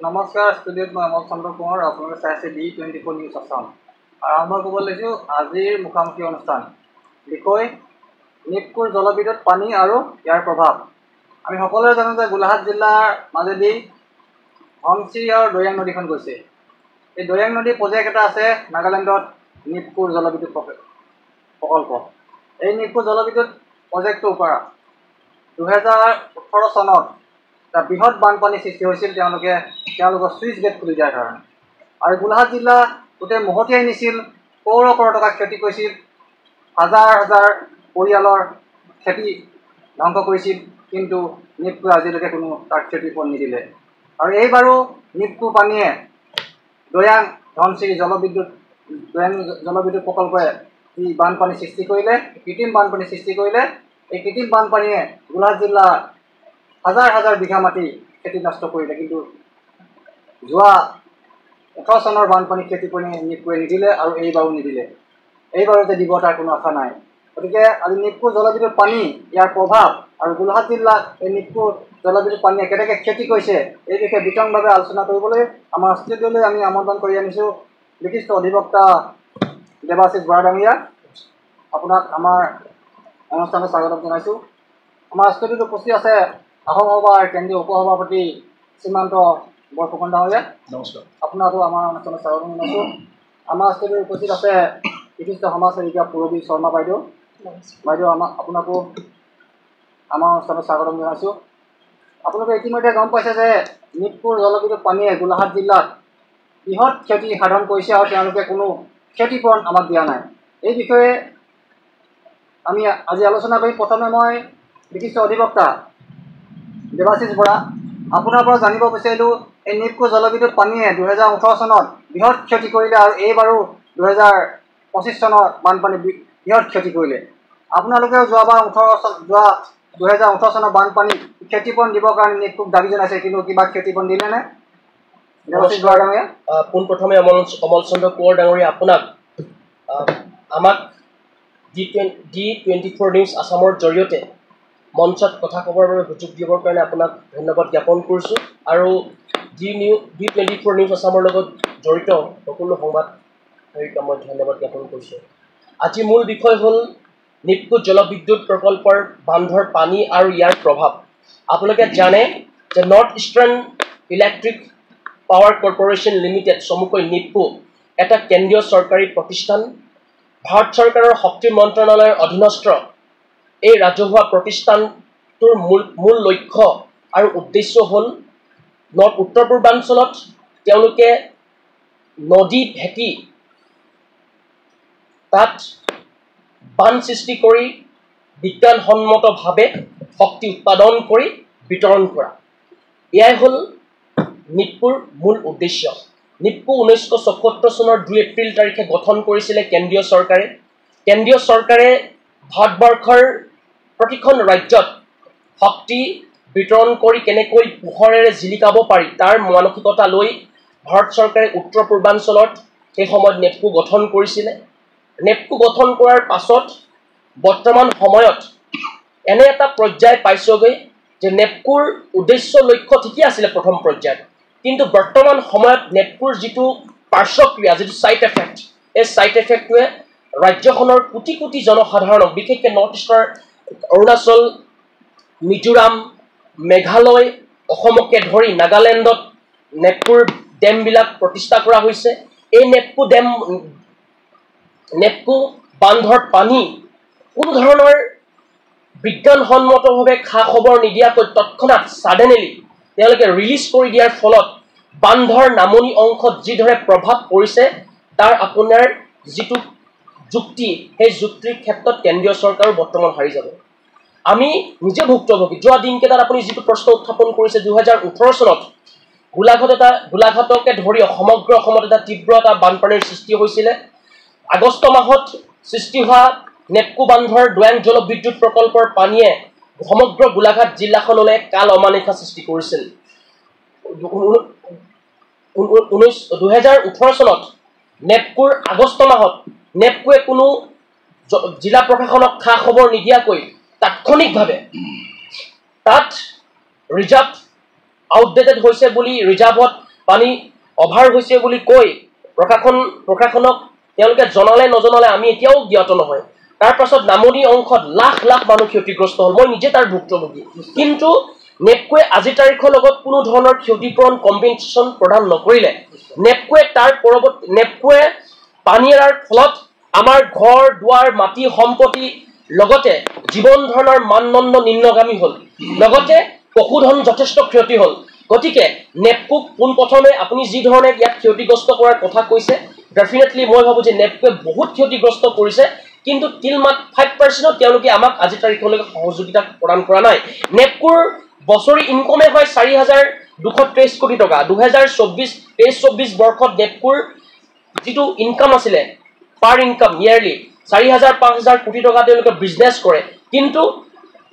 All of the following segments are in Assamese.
নমস্কাৰ ষ্টুডিঅ'ত মই অমল চন্দ্ৰ কোঁৱৰ আপোনালোকে চাই আছে D24 নিউজ আছাম। আৰম্ভ কৰিব লৈছোঁ আজিৰ মুখামুখি অনুষ্ঠান। বিষয় নিপকুৰ জলবিদ্যুৎ পানী আৰু ইয়াৰ প্ৰভাৱ। আমি সকলোৱে জানো যে গোলাঘাট জিলাৰ মাজেদি ধনশিৰি আৰু দৈয়াং নদীখন গৈছে। এই দৈয়াং নদী প্ৰজেক্ট এটা আছে নাগালেণ্ডত, নিপকুৰ জলবিদ্যুৎ প্ৰকল্প। এই নিপকুৰ জলবিদ্যুৎ প্ৰজেক্টটোৰ পৰা 2018 চনত এটা বৃহৎ বানপানী সৃষ্টি হৈছিল তেওঁলোকৰ চুইচ গেট খুলি দিয়াৰ কাৰণে। আৰু গোলাঘাট জিলা গোটেই মহতিয়াই নিছিল, কৰোৰ টকা ক্ষতি কৰিছিল, হাজাৰ হাজাৰ পৰিয়ালৰ খেতি ধ্বংস কৰিছিল। কিন্তু নিপকুৱে আজিলৈকে কোনো তাৰ ক্ষতিপূৰণ নিদিলে। আৰু এইবাৰো নিপকু পানীয়ে দৈয়াং ধনশিৰি জলবিদ্যুৎ প্ৰকল্পই যি বানপানী সৃষ্টি কৰিলে, কৃত্ৰিম বানপানী সৃষ্টি কৰিলে, এই কৃত্ৰিম বানপানীয়ে গোলাঘাট জিলাৰ হাজাৰ হাজাৰ বিঘা মাটি খেতি নষ্ট কৰিলে। কিন্তু যোৱা 18 চনৰ বানপানী ক্ষতিপূৰণ নিপকুৱে নিদিলে আৰু এইবাৰো নিদিলে। এইবাৰো যে দিব তাৰ কোনো আশা নাই। গতিকে আজি নিপকুৰ জলবিদ্যুৎ পানী, ইয়াৰ প্ৰভাৱ আৰু গোলাঘাট জিলাত এই নিপকুৰ জলবিদ্যুৎ পানীয়ে কেনেকৈ ক্ষতি কৰিছে এই বিষয়ে বিতংভাৱে আলোচনা কৰিবলৈ আমাৰ ষ্টুডিঅ'লৈ আমি আমন্ত্ৰণ কৰি আনিছোঁ বিশিষ্ট অধিবক্তা দেৱাশিষ বৰা ডাঙৰীয়া। আপোনাক আমাৰ অনুষ্ঠানত স্বাগতম জনাইছোঁ। আমাৰ ষ্টুডিঅ'ত উপস্থিত আছে আহোম সভাৰ কেন্দ্ৰীয় উপসভাপতি শ্ৰীমন্ত বৰফুকন ডাঙৰীয়া। নমস্কাৰ। আপোনাকো আমাৰ অনুষ্ঠানত স্বাগতম জনাইছোঁ। আমাৰ ষ্টুডিঅ'ত উপস্থিত আছে বিশিষ্ট সমাজ সেৱিকা পূৰবী শৰ্মা বাইদেউ। আপোনাকো আমাৰ অনুষ্ঠানত স্বাগতম জনাইছোঁ। আপোনালোকে ইতিমধ্যে গম পাইছে যে নিপকুৰ জলবিদ্যুৎ পানীয়ে গোলাঘাট জিলাত বৃহৎ ক্ষতি সাধন কৰিছে আৰু তেওঁলোকে কোনো ক্ষতিপূৰণ আমাক দিয়া নাই। এই বিষয়ে আমি আজি আলোচনা কৰিম। প্ৰথমে মই বিশিষ্ট অধিবক্তা দেৱাশিষ বৰা, আপোনাৰ পৰা জানিব বিচাৰিলোঁ, এই নিপকুৰ জলবিদ্যুৎ পানীয়ে 2018 চনত বৃহৎ ক্ষতি কৰিলে আৰু এইবাৰো 2025 চনৰ বানপানী বৃহৎ ক্ষতি কৰিলে। আপোনালোকেও যোৱা 2018 চনৰ বানপানী ক্ষতিপূৰণ দিবৰ কাৰণে নিপকুক দাবী জনাইছে, কিন্তু কিবা ক্ষতিপূৰণ দিলেনে? দেৱাশিষ বৰা ডাঙৰীয়া। পোনপ্ৰথমে অমল চন্দ্ৰ কোঁৱৰ ডাঙৰীয়া, আপোনাক আমাক D24 নিউজ আছামৰ জৰিয়তে মঞ্চত কথা ক'বৰ বাবে সুযোগ দিবৰ কাৰণে আপোনাক ধন্যবাদ জ্ঞাপন কৰিছোঁ। আৰু D24 নিউজ আছামৰ লগত জড়িত সকলো সংবাদদাতাক মই ধন্যবাদ জ্ঞাপন কৰিছোঁ। আজি মূল বিষয় হ'ল নিপকু জলবিদ্যুৎ প্ৰকল্পৰ বান্ধৰ পানী আৰু ইয়াৰ প্ৰভাৱ। আপোনালোকে জানে যে north eastern electric power corporation limited, চমুকৈ নিপকু, এটা কেন্দ্ৰীয় চৰকাৰী প্ৰতিষ্ঠান। ভাৰত চৰকাৰৰ শক্তি মন্ত্ৰণালয়ৰ অধীনস্থ এই ৰাজহুৱা প্ৰতিষ্ঠানটোৰ মূল লক্ষ্য আৰু উদ্দেশ্য হ'ল উত্তৰ পূৰ্বাঞ্চলত তেওঁলোকে নদী ভেটি তাত বান সৃষ্টি কৰি বিজ্ঞানসন্মতভাৱে শক্তি উৎপাদন কৰি বিতৰণ কৰা। এয়াই হ'ল নিপকুৰ মূল উদ্দেশ্য। নিপকু 1974 চনৰ 2 এপ্ৰিল তাৰিখে গঠন কৰিছিলে কেন্দ্ৰীয় চৰকাৰে। কেন্দ্ৰীয় চৰকাৰে ভাৰতবৰ্ষৰ প্ৰতিখন ৰাজ্যত শক্তি বিতৰণ কৰি কেনেকৈ পোহৰেৰে জিলিকাব পাৰি তাৰ মানসিকতা লৈ ভাৰত চৰকাৰে উত্তৰ পূৰ্বাঞ্চলত সেই সময়ত নেপকু গঠন কৰিছিলে। নেপকু গঠন কৰাৰ পাছত বৰ্তমান সময়ত এনে এটা পৰ্যায় পাইছগৈ যে নেপকুৰ উদ্দেশ্য লক্ষ্য ঠিকেই আছিলে প্ৰথম পৰ্যায়ত, কিন্তু বৰ্তমান সময়ত নেপকুৰ যিটো পাৰ্শ্বক্ৰিয়া, যিটো ছাইড এফেক্ট, এই ছাইড এফেক্টটোৱে ৰাজ্যখনৰ কোটি কোটি জনসাধাৰণক, বিশেষকৈ নৰ্থ ইষ্টৰ অৰুণাচল, মিজোৰাম, মেঘালয়, অসমকে ধৰি নাগালেণ্ডত নেপকুৰ ডেমবিলাক প্ৰতিষ্ঠা কৰা হৈছে। এই নেপকু বান্ধৰ পানী কোনো ধৰণৰ বিজ্ঞানসন্মতভাৱে খা খবৰ নিদিয়াকৈ তৎক্ষণাত ছাডেনলি তেওঁলোকে ৰিলিজ কৰি দিয়াৰ ফলত বান্ধৰ নামনি অংশত যিদৰে প্ৰভাৱ পৰিছে তাৰ আপোনাৰ যিটো যুক্তি, সেই যুক্তিৰ ক্ষেত্ৰত কেন্দ্ৰীয় চৰকাৰো বৰ্তমান হাৰি যাব। আমি নিজে ভুক্তভোগী। যোৱা দিনকেইটাত আপুনি যিটো প্ৰশ্ন উত্থাপন কৰিছে, 2018 চনত গোলাঘাটকে ধৰি সমগ্ৰ অসমত এটা তীব্ৰ এটা বানপানীৰ সৃষ্টি হৈছিলে। আগষ্ট মাহত সৃষ্টি হোৱা নেপকু বান্ধৰ দৈয়াং জলবিদ্যুৎ প্ৰকল্পৰ পানীয়ে সমগ্ৰ গোলাঘাট জিলাখনলৈ কাল অমানিশা সৃষ্টি কৰিছিল। 2018 চনত নেপকুৰ আগষ্ট মাহত নেপকুৱে কোনো জিলা প্ৰশাসনক খা খবৰ নিদিয়াকৈ তাৎক্ষণিকভাৱে তাত ৰিজাৰ্ভ আউটডেটেড হৈছে বুলি ৰিজাৰ্ভত পানী অভাৰ হৈছে বুলি কৈ প্ৰশাসনক তেওঁলোকে জনালে নজনালে আমি এতিয়াও জ্ঞাত নহয় তাৰ পাছত নামনি অংশত লাখ লাখ মানুহ ক্ষতিগ্ৰস্ত হ'ল মই নিজে তাৰ ভুক্তভোগী কিন্তু নেপকোৱে আজি তাৰিখৰ লগত কোনো ধৰণৰ ক্ষতিপূৰণ কম্পেনচেশ্যন প্ৰদান নকৰিলে নেপকোৱে পানী এৰাৰ ফলত আমাৰ ঘৰ দুৱাৰ মাটি সম্পত্তি লগতে জীৱন ধাৰণৰ মানদণ্ড নিম্নগামী হ'ল লগতে পশুধন যথেষ্ট ক্ষতি হ'ল গতিকে নেপকোক পোনপ্ৰথমে আপুনি যি ধৰণে ইয়াত ক্ষতিগ্ৰস্ত কৰাৰ কথা কৈছে ডেফিনেটলি মই ভাবোঁ যে নেপকোৱে বহুত ক্ষতিগ্ৰস্ত কৰিছে কিন্তু টিল মাত্ৰ 5% তেওঁলোকে আমাক আজি তাৰিখলৈকে সহযোগিতা প্ৰদান কৰা নাই নেপকোৰ বছৰি ইনকমে হয় 4,223 কোটি টকা 2024 বৰ্ষত নেপকোৰ যিটো ইনকাম আছিলে পাৰ ইনকাম ইয়াৰলি 4,000-5,000 কোটি টকা তেওঁলোকে বিজনেছ কৰে কিন্তু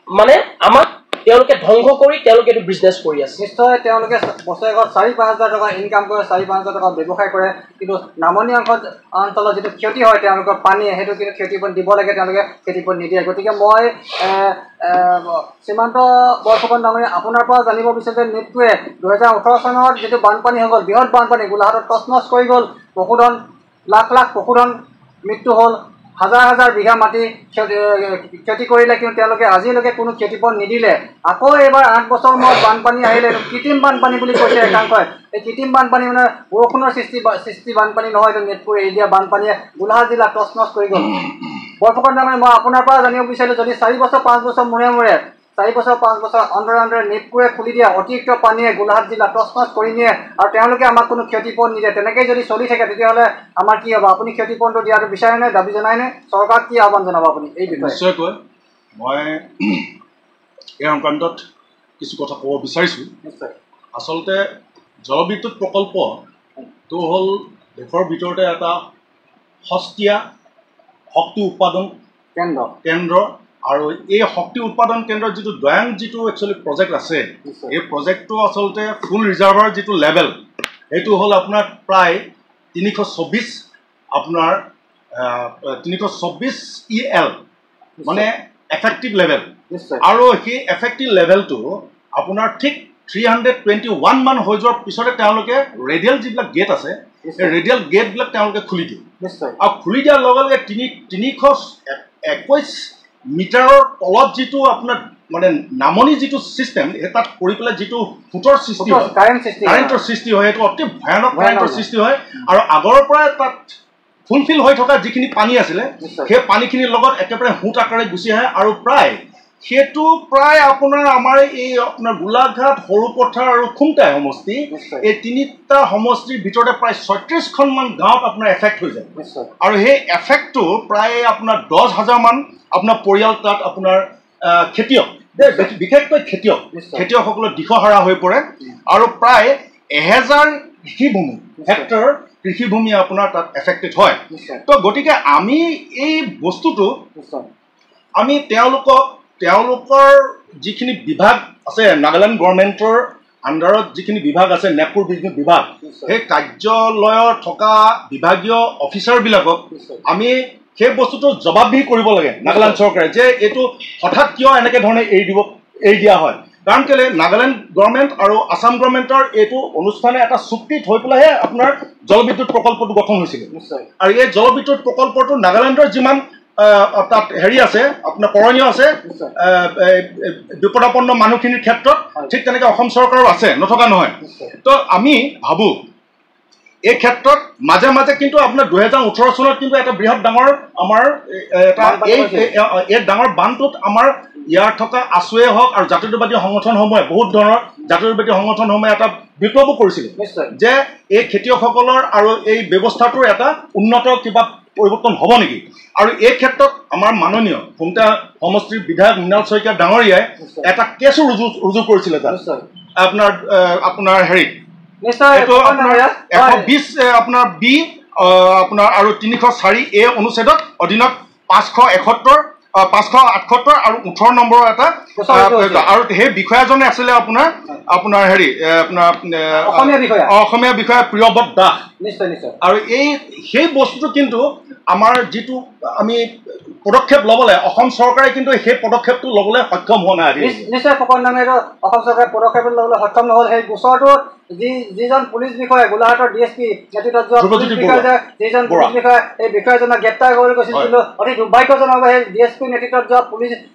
মানে আমাক তেওঁলোকে ধ্বংস কৰি তেওঁলোকে এইটো বিজনেছ কৰি আছে নিশ্চয় তেওঁলোকে বছৰেকত 4,000-5,000 টকা ইনকাম কৰে 4,000-5,000 টকা ব্যৱসায় কৰে কিন্তু নামনি অঞ্চলত যিটো ক্ষতি হয় তেওঁলোকৰ পানী সেইটো কিন্তু ক্ষতিপূৰণ দিব লাগে তেওঁলোকে ক্ষতিপূৰণ নিদিয়ে গতিকে মই শ্ৰীমন্ত বৰফুকন ডাঙৰীয়া আপোনাৰ পৰা জানিব বিচাৰোঁ যে নেপকোৱে 2018 চনত যিটো বানপানী হৈ গ'ল বৃহৎ বানপানী গোলাঘাটত তছনছ কৰি গ'ল পশুধন লাখ লাখ পশুধন মৃত্যু হ'ল হাজাৰ হাজাৰ বিঘা মাটি ক্ষতি কৰিলে কিন্তু তেওঁলোকে আজিলৈকে কোনো ক্ষতিপূৰণ নিদিলে আকৌ এবাৰ 8 বছৰ মূৰত বানপানী আহিলে কৃত্ৰিম বানপানী বুলি কৈছে একাংশই এই কৃত্ৰিম বানপানী মানে বৰষুণৰ সৃষ্টি বানপানী নহয় এইটো নেপকোৱে এৰি দিয়া বানপানীয়ে গোলাঘাট জিলা তছনছ কৰি গ'ল বৰফুকন ডাঙৰীয়া মই আপোনাৰ পৰা জানিব বিচাৰিলোঁ যদি 4 বছৰ 5 বছৰ মূৰে 4 বছৰ 5 বছৰ অন্তৰে নেপকোৱে খুলি দিয়া অতিৰিক্ত পানীয়ে গোলাঘাট জিলা তছনছ কৰি নিয়ে আৰু তেওঁলোকে আমাক কোনো ক্ষতিপূৰণ নিদিয়ে তেনেকৈ যদি চলি থাকে তেতিয়াহ'লে আমাৰ কি হ'ব আপুনি ক্ষতিপূৰণটো দিয়াটো বিচাৰেনে দাবী জনায়নে চৰকাৰক কি আহ্বান জনাব আপুনি এই বিষয়ে নিশ্চয়কৈ মই এই সংক্ৰান্তত কিছু কথা ক'ব বিচাৰিছোঁ আচলতে জলবিদ্যুৎ প্ৰকল্পটো হ'ল দেশৰ ভিতৰতে এটা সস্তীয়া শক্তি উৎপাদন কেন্দ্ৰ আৰু এই শক্তি উৎপাদন কেন্দ্ৰৰ যিটো দয়াং যিটো একচুৱেলি প্ৰজেক্ট আছে এই প্ৰজেক্টটো আচলতে ফুল ৰিজাৰ্ভাৰ যিটো লেভেল সেইটো হ'ল আপোনাৰ প্ৰায় 324 আপোনাৰ 324 EL মানে এফেক্টিভ লেভেল আৰু সেই এফেক্টিভ লেভেলটো আপোনাৰ ঠিক 321 মান হৈ যোৱাৰ পিছতে তেওঁলোকে ৰেডিয়েল যিবিলাক গেট আছে এই ৰেডিয়েল গেটবিলাক তেওঁলোকে খুলি দিয়ে আৰু খুলি দিয়াৰ লগে লগে 321 মিটাৰৰ তলত যিটো আপোনাৰ মানে নামনি যিটো চিষ্টেম তাত কৰি পেলাই যিটো ফুটৰ সৃষ্টি হয় কাৰেণ্টৰ সৃষ্টি হয় সেইটো অতি ভয়ানক কাৰেণ্টৰ সৃষ্টি হয় আৰু আগৰ পৰাই তাত ফুলফিল হৈ থকা যিখিনি পানী আছিলে সেই পানীখিনিৰ লগত একেবাৰে হুট আকাৰে গুচি আহে আৰু সেইটো প্ৰায় আপোনাৰ আমাৰ এই আপোনাৰ গোলাঘাট সৰুপথাৰ আৰু খুমটাই সমষ্টি এই তিনিটা সমষ্টিৰ ভিতৰতে প্ৰায় 36খনমান গাঁৱত আপোনাৰ এফেক্ট হৈ যায় আৰু সেই এফেক্টটো প্ৰায় আপোনাৰ 10,000 মান আপোনাৰ পৰিয়াল তাত আপোনাৰ খেতিয়ক বিশেষকৈ খেতিয়কসকলৰ দিশহাৰা হৈ পৰে আৰু প্ৰায় 1000 কৃষিভূমি হেক্টৰ কৃষিভূমি আপোনাৰ তাত এফেক্টেড হয় তো গতিকে আমি এই বস্তুটো আমি তেওঁলোকৰ যিখিনি বিভাগ আছে নাগালেণ্ড গভৰ্ণমেণ্টৰ আণ্ডাৰত যিখিনি বিভাগ আছে নেপকোৰ বিভাগ সেই কাৰ্যালয়ত থকা বিভাগীয় অফিচাৰবিলাকক আমি সেই বস্তুটো জবাবদিহি কৰিব লাগে নাগালেণ্ড চৰকাৰে যে এইটো হঠাৎ কিয় এনেকৈ ধৰণে এৰি দিয়া হয় কাৰণ কেলৈ নাগালেণ্ড গভৰ্ণমেণ্ট আৰু আছাম গভৰ্ণমেণ্টৰ এইটো অনুষ্ঠানে এটা চুক্তিত হৈ পেলাইহে আপোনাৰ জলবিদ্যুৎ প্ৰকল্পটো গঠন হৈছিলে আৰু এই জলবিদ্যুৎ প্ৰকল্পটো নাগালেণ্ডৰ যিমান তাত হেৰি আছে আপোনাৰ কৰণীয় আছে বিপদাপন্ন মানুহখিনিৰ ক্ষেত্ৰত ঠিক তেনেকৈ অসম চৰকাৰো আছে নথকা নহয় তো আমি ভাবোঁ এই ক্ষেত্ৰত মাজে মাজে কিন্তু আপোনাৰ 2018 চনত কিন্তু এটা বৃহৎ ডাঙৰ আমাৰ এটা এই ডাঙৰ বানটোত আমাৰ ইয়াৰ থকা আছুৱে হওক আৰু জাতীয়তাবাদী সংগঠনসমূহে বহুত ধৰণৰ জাতীয়তাবাদী সংগঠনসমূহে এটা বিপ্লৱো কৰিছিল যে এই খেতিয়কসকলৰ আৰু এই ব্যৱস্থাটোৰ এটা উন্নত কিবা পৰিৱৰ্তন হ'ব নেকি আৰু এই ক্ষেত্ৰত আমাৰ মাননীয় খুমটা সমষ্টিৰ বিধায়ক মৃণাল শইকীয়া ডাঙৰীয়াই এটা কেছো ৰুজু কৰিছিলে তাত আপোনাৰ হেৰিত এইটো আপোনাৰ 120 আপোনাৰ বি আপোনাৰ আৰু 304 অনুচ্ছেদত অধীনত 578 আৰু 18 নম্বৰৰ এটা আৰু সেই বিষয়াজনে আছিলে আপোনাৰ হেৰি আপোনাৰ অসমীয়া বিষয়া প্ৰিয়ব্ৰত দাস আৰু সেই বস্তুটো কিন্তু আমাৰ যিটো আমি পদক্ষেপ ল'বলৈ অসম চৰকাৰে কিন্তু সেই পদক্ষেপটো ল'বলৈ সক্ষম হোৱা নাই। নিশ্চয় ফুকন ডাঙৰীয়া, এইটো অসম চৰকাৰে পদক্ষেপ ল'বলৈ সক্ষম নহ'ল। সেই গোচৰটো যিজন পুলিচ বিষয়া, গোলাঘাটৰ DSP নেতৃত্বত যোৱা পুলিচ বিষয়া যে যিজন পুলিচ বিষয়া, এই বিষয়াজনক গ্ৰেপ্তাৰ কৰিবলৈ গৈছিল, কিন্তু অতি দুৰ্ভাগ্যজনক সেই DSP নেতৃত্বত যোৱা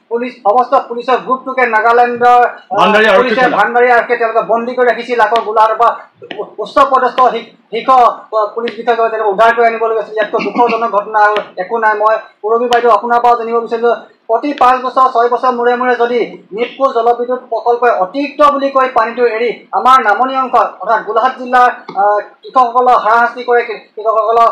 পুলিচ সমস্ত পুলিচৰ গ্ৰুপটোকে নাগালেণ্ডৰ পুলিচে ভাণ্ডাৰী আৰক্ষীয়ে তেওঁলোকে বন্দী কৰি ৰাখিছিল। আকৌ গোলাঘাটৰ পৰা উচ্চ পদস্থ শীৰ্ষ পুলিচ বিষয়াজনক তেওঁলোকে উদ্ধাৰ কৰি আনিবলৈ গৈছিল। ইয়াতকৈ দুখজনক ঘটনা একো নাই। মই পুৰবী বাইদেউ আপোনাৰ পৰাও জানিব বিচাৰিছোঁ, প্ৰতি 5 বছৰ 6 বছৰ মূৰে মূৰে যদি নিপকুৰ জলবিদ্যুৎ প্ৰকল্পই অতিৰিক্ত বুলি কৈ পানীটো এৰি আমাৰ নামনি অংশ অৰ্থাৎ গোলাঘাট জিলাৰ কৃষকসকলক হাৰাশাস্তি কৰে, কৃষকসকলক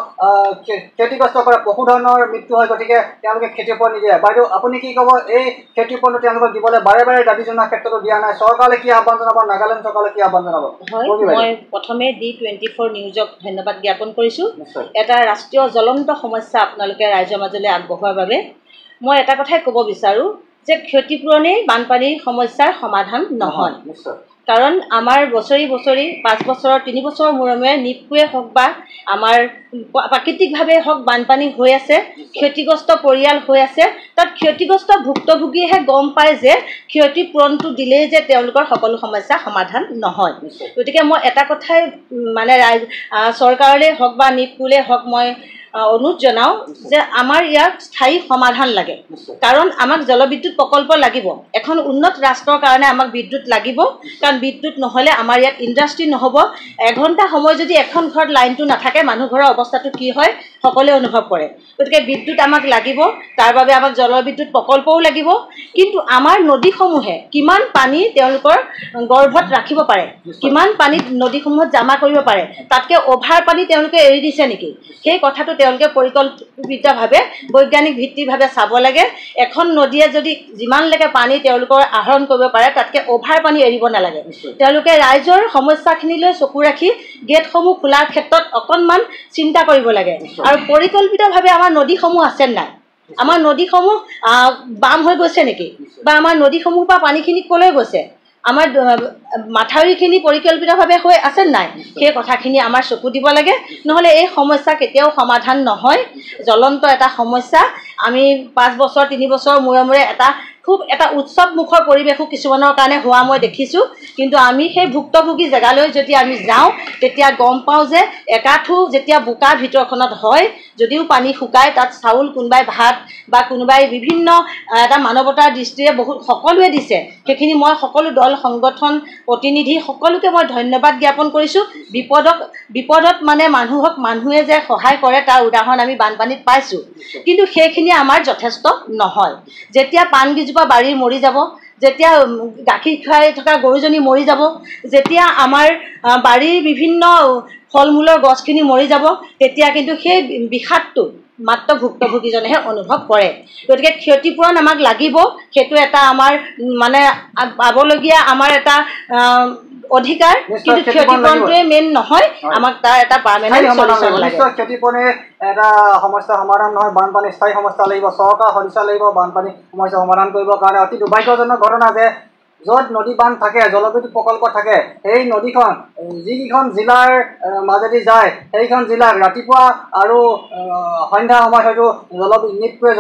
ক্ষতিগ্ৰস্ত কৰে, পশুধনৰ মৃত্যু হয়, গতিকে তেওঁলোকে খেতিৰ ওপৰত নিদিয়ে। বাইদেউ আপুনি কি ক'ব? এই খেতিৰ ওপৰত তেওঁলোকক দিবলৈ বাৰে বাৰে দাবী জনোৱাৰ ক্ষেত্ৰতো দিয়া নাই। চৰকাৰলৈ কি আহ্বান জনাব? নাগালেণ্ড চৰকাৰলৈ কি আহ্বান জনাব? মই প্ৰথমে D24 নিউজক ধন্যবাদ জ্ঞাপন কৰিছোঁ। এটা ৰাষ্ট্ৰীয় জ্বলন্ত সমস্যা আপোনালোকে ৰাইজৰ মাজলৈ আগবঢ়োৱাৰ বাবে। মই এটা কথাই ক'ব বিচাৰোঁ যে ক্ষতিপূৰণেই বানপানীৰ সমস্যাৰ সমাধান নহয়। কাৰণ আমাৰ বছৰি 5 বছৰৰ 3 বছৰৰ মূৰে মূৰে নিপকুৱে হওক বা আমাৰ প্ৰাকৃতিকভাৱে হওক বানপানী হৈ আছে, ক্ষতিগ্ৰস্ত পৰিয়াল হৈ আছে। তাত ক্ষতিগ্ৰস্ত ভুক্তভোগীয়েহে গম পায় যে ক্ষতিপূৰণটো দিলেই যে তেওঁলোকৰ সকলো সমস্যা সমাধান নহয়। গতিকে মই এটা কথাই মানে চৰকাৰলৈ হওক বা নিপকুলৈ হওক মই অনুৰোধ জনাওঁ যে আমাৰ ইয়াত স্থায়ী সমাধান লাগে। কাৰণ আমাক জলবিদ্যুৎ প্ৰকল্প লাগিব। এখন উন্নত ৰাষ্ট্ৰৰ কাৰণে আমাক বিদ্যুৎ লাগিব, কাৰণ বিদ্যুৎ নহ'লে আমাৰ ইয়াত ইণ্ডাষ্ট্ৰি নহ'ব। এঘণ্টা সময় যদি এখন ঘৰত লাইনটো নাথাকে, মানুহ ঘৰৰ অৱস্থাটো কি হয় সকলোৱে অনুভৱ কৰে। গতিকে বিদ্যুৎ আমাক লাগিব, তাৰ বাবে আমাক জলবিদ্যুৎ প্ৰকল্পও লাগিব। কিন্তু আমাৰ নদীসমূহে কিমান পানী তেওঁলোকৰ গৰ্ভত ৰাখিব পাৰে, কিমান পানী নদীসমূহত জমা কৰিব পাৰে, তাতকৈ অভাৰ পানী তেওঁলোকে এৰি দিছে নেকি, সেই কথাটো তেওঁলোকে পৰিকল্পিতভাৱে বৈজ্ঞানিক ভিত্তিভাৱে চাব লাগে। এখন নদীয়ে যদি যিমানলৈকে পানী তেওঁলোকৰ আহৰণ কৰিব পাৰে, তাতকৈ অভাৰ পানী এৰিব নালাগে। তেওঁলোকে ৰাইজৰ সমস্যাখিনিলৈ চকু ৰাখি গেটসমূহ খোলাৰ ক্ষেত্ৰত অকণমান চিন্তা কৰিব লাগে। আৰু পৰিকল্পিতভাৱে আমাৰ নদীসমূহ আছে নাই, আমাৰ নদীসমূহ বাম হৈ গৈছে নেকি, বা আমাৰ নদীসমূহৰ পৰা পানীখিনি ক'লৈ গৈছে, আমাৰ মাথাউৰিখিনি পৰিকল্পিতভাৱে হৈ আছে নাই, সেই কথাখিনি আমাৰ চকু দিব লাগে। নহ'লে এই সমস্যা কেতিয়াও সমাধান নহয়। জ্বলন্ত এটা সমস্যা। আমি 5 বছৰ 3 বছৰৰ মূৰে মূৰে খুব এটা উৎসৱমুখৰ পৰিৱেশো কিছুমানৰ কাৰণে হোৱা মই দেখিছোঁ। কিন্তু আমি সেই ভুক্তভোগী জেগালৈ যদি আমি যাওঁ, তেতিয়া গম পাওঁ যে একাঠু যেতিয়া বোকা ভিতৰখনত হয়, যদিও পানী শুকায়, তাত চাউল কোনোবাই ভাত বা কোনোবাই বিভিন্ন এটা মানৱতাৰ দৃষ্টিৰে সকলোৱে দিছে। সেইখিনি মই সকলো দল সংগঠন প্ৰতিনিধি সকলোকে মই ধন্যবাদ জ্ঞাপন কৰিছোঁ। বিপদত মানে মানুহে যে সহায় কৰে তাৰ উদাহৰণ আমি বানপানীত পাইছোঁ। কিন্তু সেইখিনি আমাৰ যথেষ্ট নহয়। যেতিয়া পাণগিজোপা বাৰীৰ মৰি যাব, যেতিয়া গাখীৰ খুৱাই থকা গৰুজনী মৰি যাব, যেতিয়া আমাৰ বাৰীৰ বিভিন্ন ফল মূলৰ গছখিনি মৰি যাব, তেতিয়া কিন্তু সেই বিষাদটো মাত্ৰ ভুক্তভোগীজনেহে অনুভৱ কৰে। গতিকে ক্ষতিপূৰণ আমাক লাগিব। সেইটো এটা আমাৰ মানে পাবলগীয়া আমাৰ এটা অধিকাৰ। কিন্তু ক্ষতিপূৰণটোৱে মেইন নহয়, আমাক তাৰ এটা পাৰ্মানেণ্ট সলিউশ্যন লাগে। ক্ষতিপূৰণে এটা সমস্যা সমাধান নহয়, বানপানী স্থায়ী সমস্যা লাগিব। চৰকাৰ সদিচ্ছা লাগিব বানপানী সমস্যা সমাধান কৰিবৰ কাৰণে। অতি দুৰ্ভাগ্যজনক ঘটনা যে য'ত নদী বান্ধ থাকে, জলবিদ্যুৎ প্ৰকল্প থাকে, সেই নদীখন যিকেইখন জিলাৰ মাজেদি যায়, সেইখন জিলাক ৰাতিপুৱা আৰু সন্ধ্যা সময়ত হয়তো নিপকুৱে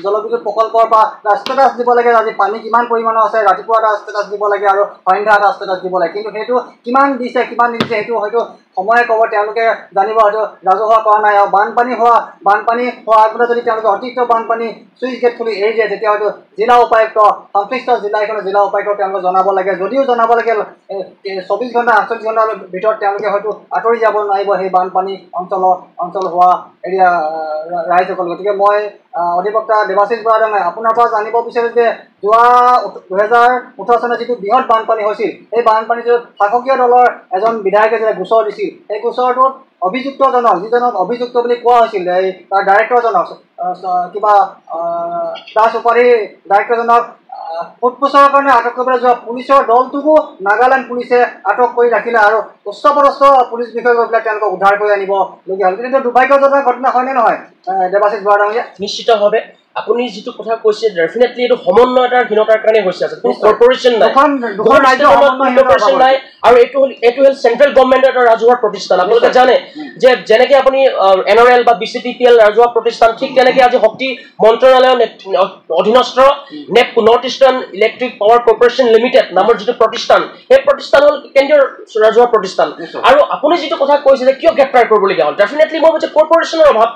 জলবিদ্যুৎ প্ৰকল্পৰ পৰা এটা ষ্টেটাছ দিব লাগে, আজি পানী কিমান পৰিমাণৰ আছে, ৰাতিপুৱা এটা ষ্টেটাছ দিব লাগে আৰু সন্ধ্যা এটা ষ্টেটাছ দিব লাগে। কিন্তু সেইটো কিমান দিছে কিমান নিদিছে সেইটো হয়তো সময়ে ক'ব, তেওঁলোকে জানিব, হয়তো ৰাজহুৱা কৰা নাই। আৰু বানপানী হোৱাৰ আগতে যদি তেওঁলোকে অতিৰিক্ত বানপানী চুইচ গেট খুলি এৰি দিয়ে, তেতিয়া হয়তো জিলা উপায়ুক্ত, সংশ্লিষ্ট জিলাখনৰ জিলা উপায়ুক্ত তেওঁলোকে জনাব লাগে। যদিও জনাব লাগে 24 ঘণ্টা 48 ঘণ্টাৰ ভিতৰত তেওঁলোকে হয়তো আঁতৰি যাব নোৱাৰিব সেই বানপানী অঞ্চল হোৱা এৰিয়া ৰাইজসকল। গতিকে মই অধিবক্তা দেৱাশিষ বৰাডাঙৰীয়া আপোনাৰ পৰা জানিব বিচাৰোঁ যে যোৱা 2018 চনত যিটো বৃহৎ বানপানী হৈছিল, সেই বানপানীটোত শাসকীয় দলৰ এজন বিধায়কে যে গোচৰ দিছিল, সেই গোচৰটোত অভিযুক্তজনক, যিজনক অভিযুক্ত বুলি কোৱা হৈছিল, এই তাৰ ডাইৰেক্টৰজনক, কিবা দাস উপাধিৰ ডাইৰেক্টৰজনক সোধপোছৰ কাৰণে আটক কৰিবলৈ যোৱা পুলিচৰ দলটোকো নাগালেণ্ড পুলিচে আটক কৰি ৰাখিলে আৰু উচ্চপদস্থ পুলিচ বিষয়া গৈ পেলাই তেওঁলোকক উদ্ধাৰ কৰি আনিবলগীয়া হ'ল। কিন্তু দুৰ্ভাগ্যজনক ঘটনা হয়নে নহয় দেৱাশিষ বৰাডাঙৰীয়া? নিশ্চিতভাৱে আপুনি যিটো কথা কৈছে ডেফিনেটলি এইটো সমন্বয়তাৰ হীনতাৰ কাৰণে হৈছে আছে কোনো কৰ্পোৰেচন নাই কৰ্পোৰেচন নাই আৰু এইটো হ'ল চেন্ট্ৰেল গভৰ্ণমেণ্টৰ এটা ৰাজহুৱা প্ৰতিষ্ঠান আপোনালোকে জানে যে যেনেকৈ আপুনি NRL বা BCTPL ৰাজহুৱা প্ৰতিষ্ঠান ঠিক তেনেকৈ আজি শক্তি মন্ত্ৰালয়ৰ অধীনস্থ NEEPCO north eastern electric power corporation limited নামৰ যিটো প্ৰতিষ্ঠান সেই প্ৰতিষ্ঠান হ'ল কেন্দ্ৰীয় ৰাজহুৱা প্ৰতিষ্ঠান আৰু আপুনি যিটো কথা কৈছে যে কিয় গ্ৰেপ্তাৰ কৰিবলগীয়া হ'ল ডেফিনেটলি মই ভাবোঁ কৰ্পোৰেচনৰ অভাৱ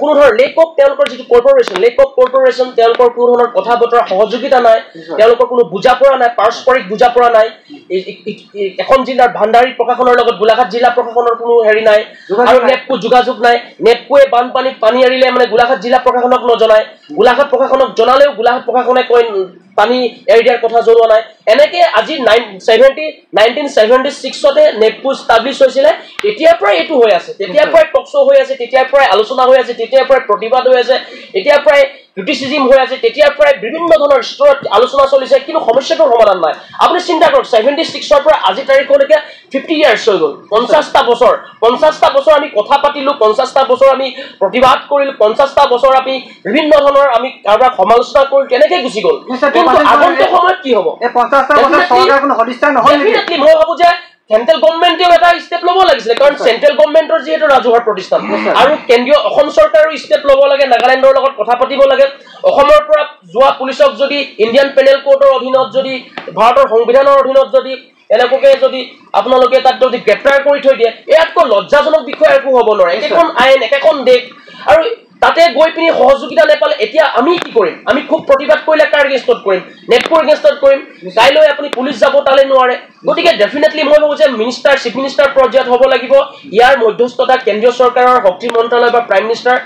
কোনো ধৰণৰ লেক অফ তেওঁলোকৰ যিটো কৰ্পোৰেচন তেওঁলোকৰ কোনো ধৰণৰ কথা বতৰা সহযোগিতা নাই তেওঁলোকৰ কোনো বুজা পৰা নাই পাৰস্পৰিক বুজা পৰা নাই এখন জিলাৰ ভাণ্ডাৰী প্ৰশাসনৰ লগত গোলাঘাট জিলা প্ৰশাসনৰ কোনো হেৰি নাই আৰু নেপকো যোগাযোগ নাই নেপকোৱে বানপানীত পানী এৰিলে মানে গোলাঘাট জিলা প্ৰশাসনক নজনায় গোলাঘাট প্ৰশাসনক জনালেও গোলাঘাট প্ৰশাসনে কয় পানী এৰি দিয়াৰ কথা জনোৱা নাই এনেকৈ আজি 1976 নেপকো ষ্টাব্লিছ হৈছিলে তেতিয়াৰ পৰাই এইটো হৈ আছে তেতিয়াৰ পৰাই টক শ্ব' হৈ আছে তেতিয়াৰ পৰাই আলোচনা হৈ আছে তেতিয়াৰ পৰাই প্ৰতিবাদ হৈ আছে এতিয়াৰ পৰাই ক্ৰিটিচিজম হৈ আছে তেতিয়াৰ পৰাই বিভিন্ন ধৰণৰ স্তৰত আলোচনা চলিছে কিন্তু সমস্যাটোৰ সমাধান নাই আপুনি চিন্তা কৰক 76ৰ পৰা আজি তাৰিখলৈকে 50 ইয়াৰ্ছ হৈ গ'ল 50টা বছৰ আমি কথা পাতিলোঁ 50টা বছৰ আমি প্ৰতিবাদ কৰিলোঁ 50টা বছৰ আমি বিভিন্ন ধৰণৰ আমি কাৰোবাক সমালোচনা কৰিলোঁ তেনেকৈ গুচি গ'ল কিন্তু আগন্তুক সময়ত কি হ'ব ডেফিনেটলি মই ভাবোঁ যে চেন্ট্ৰেল গভৰ্ণমেণ্টেও এটা ষ্টেপ ল'ব লাগিছিলে কাৰণ চেন্ট্ৰেল গভৰ্ণমেণ্টৰ যিহেতু ৰাজহুৱা প্ৰতিষ্ঠান আৰু কেন্দ্ৰীয় অসম চৰকাৰৰ ষ্টেপ ল'ব লাগে নাগালেণ্ডৰ লগত কথা পাতিব লাগে অসমৰ পৰা যোৱা পুলিচক যদি ইণ্ডিয়ান পেনেল কোডৰ অধীনত যদি ভাৰতৰ সংবিধানৰ অধীনত যদি এনেকুৱাকে যদি আপোনালোকে তাত যদি গ্ৰেপ্তাৰ কৰি থৈ দিয়ে ইয়াতকৈ লজ্জাজনক বিষয় একো হ'ব নোৱাৰে একেখন আইন একেখন দেশ আৰু তাতে গৈ পিনি সহযোগিতা নেপালে এতিয়া আমি কি কৰিম আমি খুব প্ৰতিবাদ কৰিলে কাৰ এগেইনষ্টত কৰিম নেপকোৰ এগেইনষ্টত কৰিম কাইলৈ আপুনি পুলিচ যাব তালৈ নোৱাৰে গতিকে ডেফিনেটলি মই ভাবোঁ যে চিফ মিনিষ্টাৰ পৰ্যায়ত হ'ব লাগিব ইয়াৰ মধ্যস্থতা কেন্দ্ৰীয় চৰকাৰৰ শক্তি মন্ত্ৰালয় বা প্ৰাইম মিনিষ্টাৰ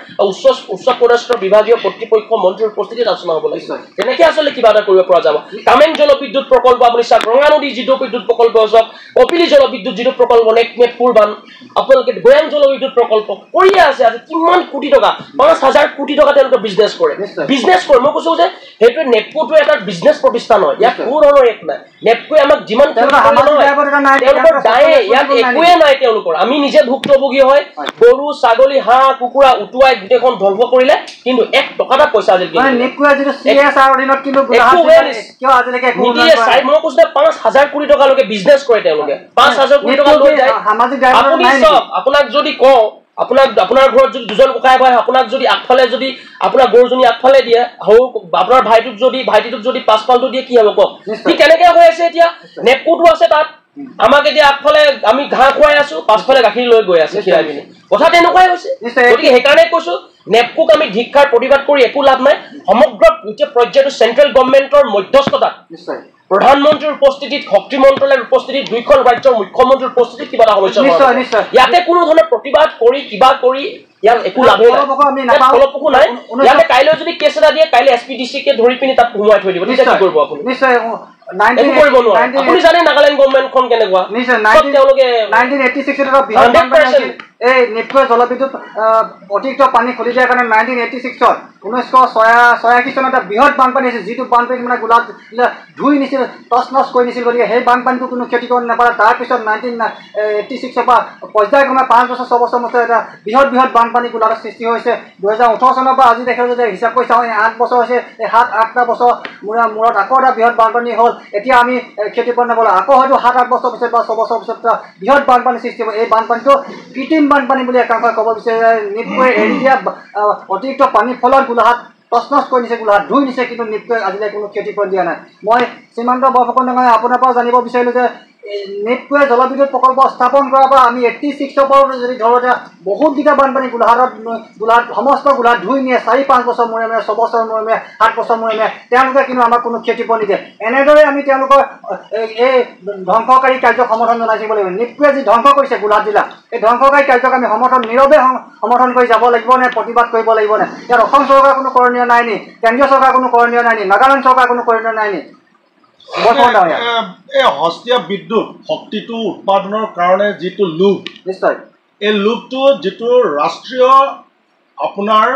উচ্চ পদস্থ বিভাগীয় কৰ্তৃপক্ষ মন্ত্ৰীৰ উপস্থিতিত আলোচনা হ'ব লাগিব তেনেকৈ আচলতে কিবা এটা কৰিব পৰা যাব কামেং জলবিদ্যুৎ প্ৰকল্প আপুনি চাওক ৰঙা নদী যিটো বিদ্যুৎ প্ৰকল্প চাওক কপিলী জলবিদ্যুৎ যিটো প্ৰকল্প নেপকোৰ বান আপোনালোকে গয়াং জলবিদ্যুৎ প্ৰকল্প কৰিয়ে আছে আজি কিমান কোটি টকা 5,000 কোটি টকা তেওঁলোকে বিজনেছ কৰে মই কৈছোঁ যে সেইটো নেপকোটো এটা বিজনেছ প্ৰতিষ্ঠান হয় ইয়াত কোনো ধৰণৰ এক নাই নেপকোৱে আমাক যিমান তেওঁলোকৰ দায়ে ইয়াত একোৱে নাই তেওঁলোকৰ আমি নিজে ভুক্তভোগী হয় গৰু ছাগলী হাঁহ কুকুৰা উটুৱাই গোটেইখন ধ্বংস কৰিলে কিন্তু 1 টকা এটা পইচা আজি নিদিয়ে মই কৈছোঁ 5,000 কোটি টকালৈকে বিজনেছ কৰে তেওঁলোকে 5,000 কোটি টকা লৈ যায় আপুনি চাওক আপোনাক যদি কওঁ আপোনাৰ ঘৰত যদি দুজন ককাই ভাই আপোনাক যদি আগফালে যদি আপোনাৰ গৰুজনী আগফালে দিয়ে সৰু আপোনাৰ ভাইটিটোক যদি পাছফালটো দিয়ে কি হ'ব কওক কি কেনেকৈ হৈ আছে এতিয়া নেপকোটো আছে তাত আমাক এতিয়া আগফালে আমি ঘাঁহ খুৱাই আছো পাছফালে গাখীৰ লৈ গৈ আছে খীৰাই পিনি কথা তেনেকুৱাই হৈছে গতিকে সেইকাৰণে কৈছোঁ নেপকোক আমি ধিক্কাৰ প্ৰতিবাদ কৰি একো লাভ নাই সমগ্ৰ গোটেই পৰ্যায়টো চেন্ট্ৰেল গভৰ্ণমেণ্টৰ মধ্যস্থতাত প্ৰধানমন্ত্ৰীৰ উপস্থিতিত শক্তি মন্ত্ৰালয়ৰ উপস্থিতিত দুইখন ৰাজ্যৰ মুখ্যমন্ত্ৰীৰ উপস্থিতিত কিবা এটা সমস্যা ইয়াতে কোনো ধৰণৰ প্ৰতিবাদ কৰি কিবা কৰি ইয়াৰ একো লাভেই নাই ফলপ্ৰসূ নাই ইয়াতে কাইলৈ যদি কেছ এটা দিয়ে কাইলৈ SPDCকে ধৰি পিনি তাত সোমোৱাই থৈ দিব তেতিয়া কি কৰিব আপুনি কৰিব নোৱাৰে আপুনি জানে নাগালেণ্ড গভৰ্ণমেণ্টখন কেনেকুৱা তেওঁলোকে 1986 এই নেপকোৱে জলবিদ্যুৎ অতিৰিক্ত পানী খুলি দিয়াৰ কাৰণে 1986 1986 চনত এটা বৃহৎ বানপানী হৈছিল যিটো বানপানীত মানে গোলাঘাট ধুই নিছিল টচ নচ কৰি নিছিল গতিকে সেই বানপানীটো কোনো ক্ষতি কৰিব নাপালে তাৰপিছত 1986 পৰা পৰ্যায়ক্ৰমে 5 বছৰ 6 বছৰ মতে এটা বৃহৎ বানপানী গোলাঘাটত সৃষ্টি হৈছে 2018 চনৰ পৰা আজি দেখিলোঁ যে হিচাপ কৰি চাওঁ 8 বছৰ হৈছে এই 7-8টা বছৰ মূৰত আকৌ এটা বৃহৎ বানপানী হ'ল এতিয়া আমি ক্ষতি কৰিব নাপালোঁ আকৌ হয়তো 7-8 বছৰ পিছত বা 6 বছৰ পিছত বৃহৎ বানপানী সৃষ্টি হ'ব এই বানপানীটো কৃত্ৰিম বানপানী বুলি একাংশই ক'ব বিচাৰে নেপকোৱে এৰি দিয়া অতিৰিক্ত পানীৰ ফলত গোলাঘাট তছনছ কৰি নিছে গোলাঘাট ধুই নিছে কিন্তু নেপকোৱে আজিলৈ কোনো ক্ষতি কৰি দিয়া নাই মই শ্ৰীমন্ত বৰফুকন ডাঙৰীয়া আপোনাৰ পৰা জানিব বিচাৰিলোঁ যে নেপকোৱে জলবিদ্যুৎ প্ৰকল্প স্থাপন কৰাৰ পৰা আমি 86 পৰা যদি ধৰোঁ এতিয়া বহুতকেইটা বানপানী গোলাঘাট সমস্ত গোলাঘাট ধুই নিয়ে 4-5 বছৰ মূৰে 6 বছৰ মূৰে 7 বছৰ মূৰে তেওঁলোকে কিন্তু আমাক কোনো ক্ষতি কৰি নিদিয়ে এনেদৰে আমি তেওঁলোকৰ এই ধ্বংসকাৰী কাৰ্যক সমৰ্থন জনাই থাকিব লাগিব নেপকোৱে যি ধ্বংস কৰিছে গোলাঘাট জিলা এই ধ্বংসকাৰী কাৰ্যক আমি নীৰৱে সমৰ্থন কৰি যাব লাগিব নে প্ৰতিবাদ কৰিব লাগিব নে ইয়াত অসম চৰকাৰ কোনো কৰণীয় নাই নি কেন্দ্ৰীয় চৰকাৰ কোনো কৰণীয় নাই নি নাগালেণ্ড চৰকাৰ কোনো কৰণীয় নাই নি এই সস্তীয়া বিদ্যুৎ শক্তিটো উৎপাদনৰ কাৰণে যিটো লোভ নিশ্চয় এই লোভটো যিটো ৰাষ্ট্ৰীয় আপোনাৰ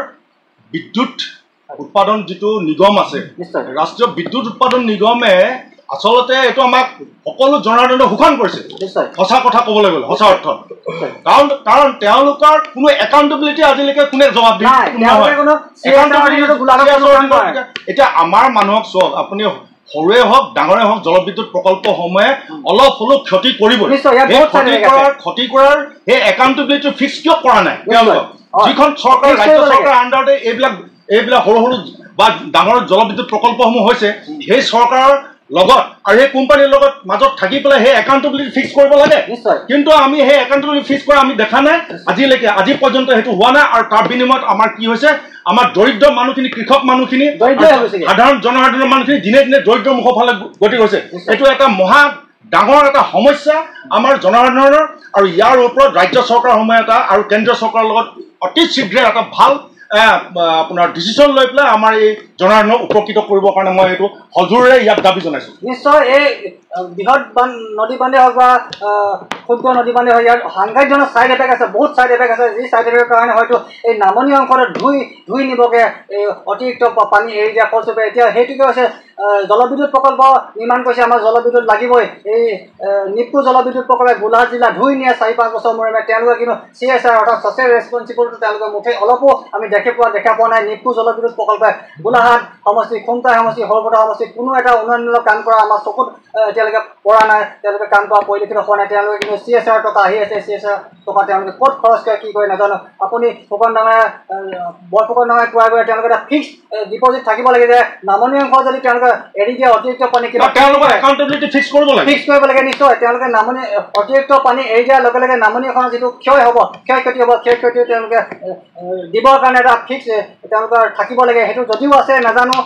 বিদ্যুৎ উৎপাদন যিটো নিগম আছে ৰাষ্ট্ৰীয় বিদ্যুৎ উৎপাদন নিগমে আচলতে এইটো আমাক সকলো জনসাধাৰণে শোষণ কৰিছে সঁচা কথা ক'বলৈ গ'লে সঁচা অৰ্থত কাৰণ তেওঁলোকৰ কোনো একাউণ্টেবিলিটি আজিলৈকে কোনে জবাব দিয়ে এতিয়া আমাৰ মানুহক চক আপুনি সৰুৱে হওক ডাঙৰে হওক জলবিদ্যুৎ প্ৰকল্পসমূহে অলপ হ'লেও ক্ষতি কৰিবই ক্ষতি কৰাৰ সেই একাউণ্টেবিলিটি ফিক্স কিয় কৰা নাই তেওঁলোকক যিখন চৰকাৰ ৰাজ্য চৰকাৰৰ আণ্ডাৰতে এইবিলাক সৰু সৰু বা ডাঙৰ জলবিদ্যুৎ প্ৰকল্পসমূহ হৈছে সেই চৰকাৰৰ লগত আৰু এই কোম্পানীৰ লগত মাজত থাকি পেলাই সেই একাউণ্টেবিলিটি ফিক্স কৰিব লাগে কিন্তু আমি সেই একাউণ্টেবিলিটি ফিক্স কৰা আমি দেখা নাই আজিলৈকে আজি পৰ্যন্ত সেইটো হোৱা নাই আৰু তাৰ বিনিময়ত আমাৰ কি হৈছে আমাৰ দৰিদ্ৰ মানুহখিনি কৃষক মানুহখিনি সাধাৰণ জনসাধাৰণৰ মানুহখিনি দিনে দিনে দৰিদ্ৰ মুখৰ ফালে গতি কৰিছে এইটো এটা মহা ডাঙৰ এটা সমস্যা আমাৰ জনসাধাৰণৰ আৰু ইয়াৰ ওপৰত ৰাজ্য চৰকাৰসমূহে এটা আৰু কেন্দ্ৰীয় চৰকাৰৰ লগত অতি শীঘ্ৰে এটা ভাল আপোনাৰ ডিচিশ্যন লৈ পেলাই আমাৰ এই জনসাধাৰণক উপকৃত কৰিবৰ কাৰণে মই এইটো সজোৰে ইয়াক দাবী জনাইছোঁ নিশ্চয় এই বৃহৎ নদী বান্ধে হওক বা ক্ষুদ্ৰ নদী বান্ধে হওক ইয়াৰ সাংঘাতিকজনক ছাইড এফেক্ট আছে বহুত ছাইড এফেক্ট আছে যি ছাইড এফেক্টৰ কাৰণে হয়তো এই নামনি অংশত ধুই নিবগৈ এই অতিৰিক্ত পানী এৰি দিয়া ফলস্বৰূপে এতিয়া সেইটোকে হৈছে জলবিদ্যুৎ প্ৰকল্প নিৰ্মাণ কৰিছে আমাৰ জলবিদ্যুৎ লাগিবই এই নিপকো জলবিদ্যুৎ প্ৰকল্পে গোলাঘাট জিলা ধুই নিয়ে 4-5 বছৰ মূৰে মূৰে তেওঁলোকে কিন্তু CSR অৰ্থাৎ ছ'চিয়েল ৰেছপনচিবিলিটি তেওঁলোকে মুঠে অলপো আমি দেখা পোৱা নাই নিপকো জলবিদ্যুৎ প্ৰকল্পে গোলাঘাট সমষ্টি খুমটাই সমষ্টি সৰুপথা সমষ্টি কোনো এটা উন্নয়নমূলক কাম কৰা আমাৰ চকুত এতিয়ালৈকে পৰা নাই তেওঁলোকে কাম কৰা পৰিলক্ষিত হোৱা নাই তেওঁলোকে কিন্তু CSR টকা আহি আছে CSR টকা তেওঁলোকে ক'ত খৰচ কৰে কি কৰে নাজানো আপুনি ফুকন ডাঙৰে বৰফুকন ডাঙৰে কোৱাৰ গৈ তেওঁলোকে এটা ফিক্স ডিপজিট থাকিব লাগে যে নামনি অংশ যদি তেওঁলোকে এৰি দিয়া অতিৰিক্ত পানী কিবা তেওঁলোকৰ একাউণ্টেবিলিটি ফিক্স কৰিব লাগে নিশ্চয় তেওঁলোকে নামনি অতিৰিক্ত পানী এৰি দিয়াৰ লগে লগে নামনি অংশৰ যিটো ক্ষয় হ'ব ক্ষয়ক্ষতি তেওঁলোকে দিবৰ কাৰণে এটা ফিক্স তেওঁলোকৰ থাকিব লাগে সেইটো যদিও আছে নাজানো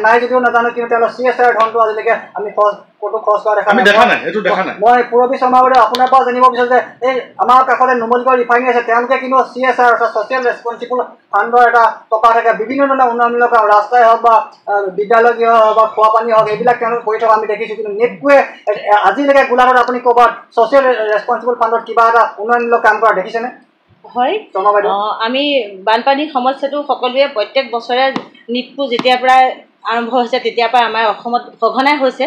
নাই যদিও নাজানো কিন্তু তেওঁলোকৰ CSR ধনটো আজিলৈকে আমি ক'তো খৰচ কৰা দেখা নাই মই পূৰবী শৰ্মা বাইদেউ আপোনাৰ পৰা জানিব বিচাৰোঁ যে এই আমাৰ কাষতে নুমলীগড় ৰিফাইনেৰী আছে তেওঁলোকে কিন্তু CSR অৰ্থাৎ ছ'চিয়েল ৰেছপনচিবল ফাণ্ডৰ এটা টকা থাকে বিভিন্ন ধৰণৰ উন্নয়নমূলক ৰাস্তাই হওক বা বিদ্যালয় গৃহ হওক বা খোৱা পানী হওক এইবিলাক তেওঁলোকে কৰি থকা আমি দেখিছোঁ কিন্তু নেটকোৱে আজিলৈকে গোলাঘাটত আপুনি ক'ৰবাত ছ'চিয়েল ৰেছপনচিবল ফাণ্ডত কিবা এটা উন্নয়নমূলক কাম কৰা দেখিছেনে হয় আমি বানপানীৰ সমস্যাটো সকলোৱে প্ৰত্যেক বছৰে নিপকো যেতিয়াৰ পৰা আৰম্ভ হৈছে তেতিয়াৰ পৰা আমাৰ অসমত সঘনাই হৈছে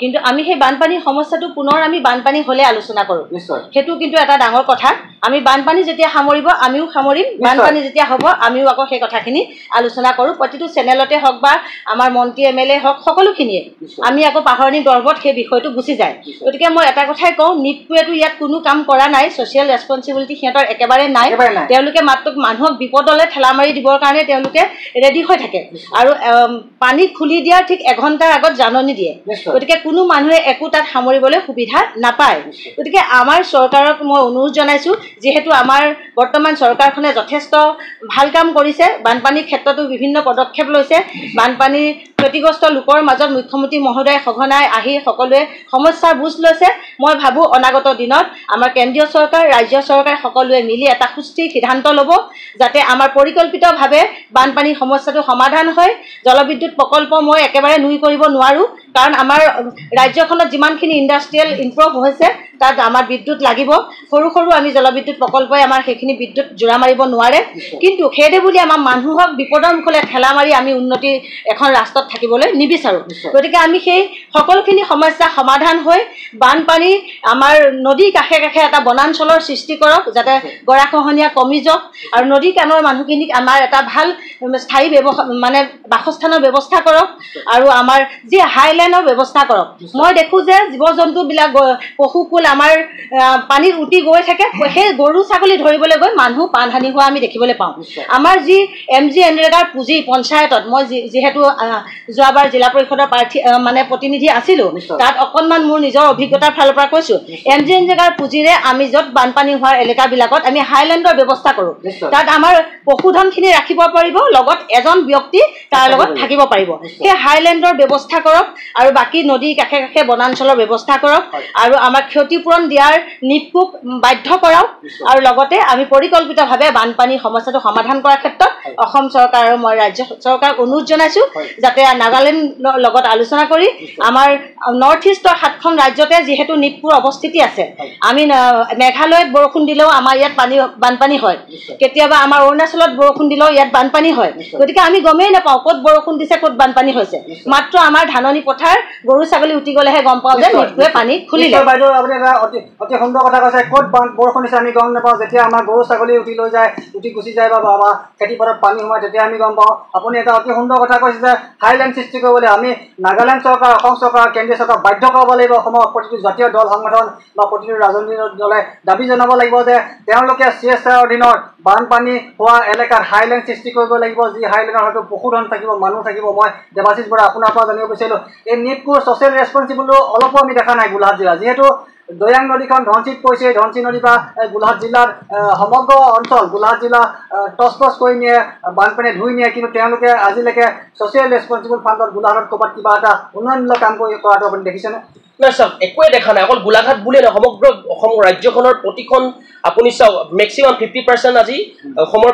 কিন্তু আমি সেই বানপানীৰ সমস্যাটো পুনৰ আমি বানপানী হ'লে আলোচনা কৰোঁ সেইটো কিন্তু এটা ডাঙৰ কথা আমি বানপানী যেতিয়া সামৰিব আমিও সামৰিম বানপানী যেতিয়া হ'ব আমিও আকৌ সেই কথাখিনি আলোচনা কৰোঁ প্ৰতিটো চেনেলতে হওক বা আমাৰ মন্ত্ৰী MLA হওক সকলোখিনিয়ে আমি আকৌ পাহৰণি গৰ্ভত সেই বিষয়টো গুচি যায় গতিকে মই এটা কথাই কওঁ নিপকোৱেতো ইয়াত কোনো কাম কৰা নাই ছ'চিয়েল ৰেছপনচিবিলিটি সিহঁতৰ একেবাৰে নাই তেওঁলোকে মাত্ৰ মানুহক বিপদলৈ ঠেলা মাৰি দিবৰ কাৰণে তেওঁলোকে ৰেডি হৈ থাকে আৰু পানী খুলি দিয়াৰ ঠিক এঘণ্টাৰ আগত জাননী দিয়ে গতিকে কোনো মানুহে একো তাত সামৰিবলৈ সুবিধা নাপায় গতিকে আমাৰ চৰকাৰক মই অনুৰোধ জনাইছোঁ যিহেতু আমাৰ বৰ্তমান চৰকাৰখনে যথেষ্ট ভাল কাম কৰিছে বানপানীৰ ক্ষেত্ৰতো বিভিন্ন পদক্ষেপ লৈছে বানপানী ক্ষতিগ্ৰস্ত লোকৰ মাজত মুখ্যমন্ত্ৰী মহোদয়ে সঘনাই আহি সকলোৱে সমস্যাৰ বুজ লৈছে মই ভাবোঁ অনাগত দিনত আমাৰ কেন্দ্ৰীয় চৰকাৰ ৰাজ্য চৰকাৰ সকলোৱে মিলি এটা সুস্থিৰ সিদ্ধান্ত ল'ব যাতে আমাৰ পৰিকল্পিতভাৱে বানপানীৰ সমস্যাটো সমাধান হয় জলবিদ্যুৎ প্ৰকল্প মই একেবাৰে নুই কৰিব নোৱাৰোঁ কাৰণ আমাৰ ৰাজ্যখনত যিমানখিনি ইণ্ডাষ্ট্ৰিয়েল ইম্প্ৰুভ হৈছে তাত আমাৰ বিদ্যুৎ লাগিব সৰু সৰু আমি জলবিদ্যুৎ প্ৰকল্পই আমাৰ সেইখিনি বিদ্যুৎ জোৰা মাৰিব নোৱাৰে কিন্তু সেইদে বুলি আমাৰ মানুহক বিপদৰ মুখলৈ ঠেলা মাৰি আমি উন্নতি এখন ৰাষ্ট্ৰত থাকিবলৈ নিবিচাৰোঁ গতিকে আমি সেই সকলোখিনি সমস্যা সমাধান হৈ বানপানী আমাৰ নদীৰ কাষে কাষে এটা বনাঞ্চলৰ সৃষ্টি কৰক যাতে গৰাখহনীয়া কমি যাওক আৰু নদী কাণৰ মানুহখিনিক আমাৰ এটা ভাল স্থায়ী মানে বাসস্থানৰ ব্যৱস্থা কৰক আৰু আমাৰ যি হাইলেণ্ডৰ ব্যৱস্থা কৰক মই দেখোঁ যে জীৱ জন্তুবিলাক পশুকুল আমাৰ পানীত উটি গৈ থাকে সেই গৰু ছাগলী ধৰিবলৈ গৈ মানুহ প্ৰাণহানি হোৱা আমি দেখিবলৈ পাওঁ আমাৰ যি MG এনৰেগাৰ পুঁজি পঞ্চায়তত মই যিহেতু যোৱাবাৰ জিলা পৰিষদৰ মানে প্ৰতিনিধি আছিলোঁ তাত অকণমান মোৰ নিজৰ অভিজ্ঞতাৰ ফালৰ পৰা কৈছোঁ MG এনৰেগাৰ পুঁজিৰে আমি য'ত বানপানী হোৱাৰ এলেকাবিলাকত আমি হাইলেণ্ডৰ ব্যৱস্থা কৰোঁ তাত আমাৰ পশুধনখিনি ৰাখিব পাৰিব লগত এজন ব্যক্তি তাৰ লগত থাকিব পাৰিব সেই হাইলেণ্ডৰ ব্যৱস্থা কৰক আৰু বাকী নদীৰ কাষে কাষে বনাঞ্চলৰ ব্যৱস্থা কৰক আৰু আমাৰ ক্ষতিপূৰণ দিয়াৰ নিপকোক বাধ্য কৰাওক আৰু লগতে আমি পৰিকল্পিতভাৱে বানপানীৰ সমস্যাটো সমাধান কৰাৰ ক্ষেত্ৰত অসম চৰকাৰ আৰু মই ৰাজ্য চৰকাৰক অনুৰোধ জনাইছোঁ যাতে নাগালেণ্ডৰ লগত আলোচনা কৰি আমাৰ নৰ্থ ইষ্টৰ 7খন ৰাজ্যতে যিহেতু নিপপুৰ অৱস্থিতি আছে আমি মেঘালয়ত বৰষুণ দিলেও আমাৰ ইয়াত বানপানী হয় কেতিয়াবা আমাৰ অৰুণাচলত বৰষুণ দিলেও ইয়াত বানপানী হয় গতিকে আমি গমেই নাপাওঁ ক'ত বৰষুণ দিছে ক'ত বানপানী হৈছে মাত্ৰ আমাৰ ধাননি পথাৰ গৰু ছাগলী উটি গ'লেহে গম পাওঁ যে নিপপুৰে পানী খুলিলে বাইদেউ আপুনি এটা অতি সুন্দৰ কথা কৈছে ক'ত বৰষুণ দিছে আমি গম নাপাওঁ যেতিয়া আমাৰ গৰু ছাগলী উটি লৈ যায় উটি গুচি যায় বা খেতিপথাৰত পানী সোমায় তেতিয়া আমি গম পাওঁ আপুনি এটা অতি সুন্দৰ কথা কৈছে যে হাইলেণ্ড সৃষ্টি কৰিবলৈ আমি নাগালেণ্ড চৰকাৰ অসম চৰকাৰ কেন্দ্ৰীয় চৰকাৰ বাধ্য কৰাব লাগিব অসমৰ প্ৰতিটো জাতীয় দল সংগঠন বা প্ৰতিটো ৰাজনৈতিক দলে দাবী জনাব লাগিব যে তেওঁলোকে CSR অধীনত বানপানী হোৱা এলেকাত হাইলেণ্ড সৃষ্টি কৰিব লাগিব যি হাইলেণ্ডৰ হয়তো পশুধন থাকিব মানুহ থাকিব মই দেৱাশিষ বৰা আপোনাৰ পৰা জানিব বিচাৰিলোঁ এই নিপপুৰ ছ'চিয়েল ৰেছপনচিবল অলপো আমি দেখা নাই গোলাঘাট জিলা যিহেতু দৈয়াং নদীখন ধনচিত পৰিছে ধনচিত নদী বা গোলাঘাট জিলাৰ সমগ্ৰ অঞ্চল গোলাঘাট জিলা টচ কৰি নিয়ে বানপানীয়ে ধুই নিয়ে কিন্তু তেওঁলোকে আজিলৈকে ছ'চিয়েল ৰেছপনচিবল ফাণ্ডত গোলাঘাটত ক'ৰবাত কিবা এটা উন্নয়নমূলক কাম কৰাটো আপুনি দেখিছেনে নাই চাওক একোৱে দেখা নাই অকল গোলাঘাট বুলিয়ে নহয় সমগ্ৰ অসম ৰাজ্যখনৰ প্ৰতিখন আপুনি চাওক মেক্সিমাম 50% আজি অসমৰ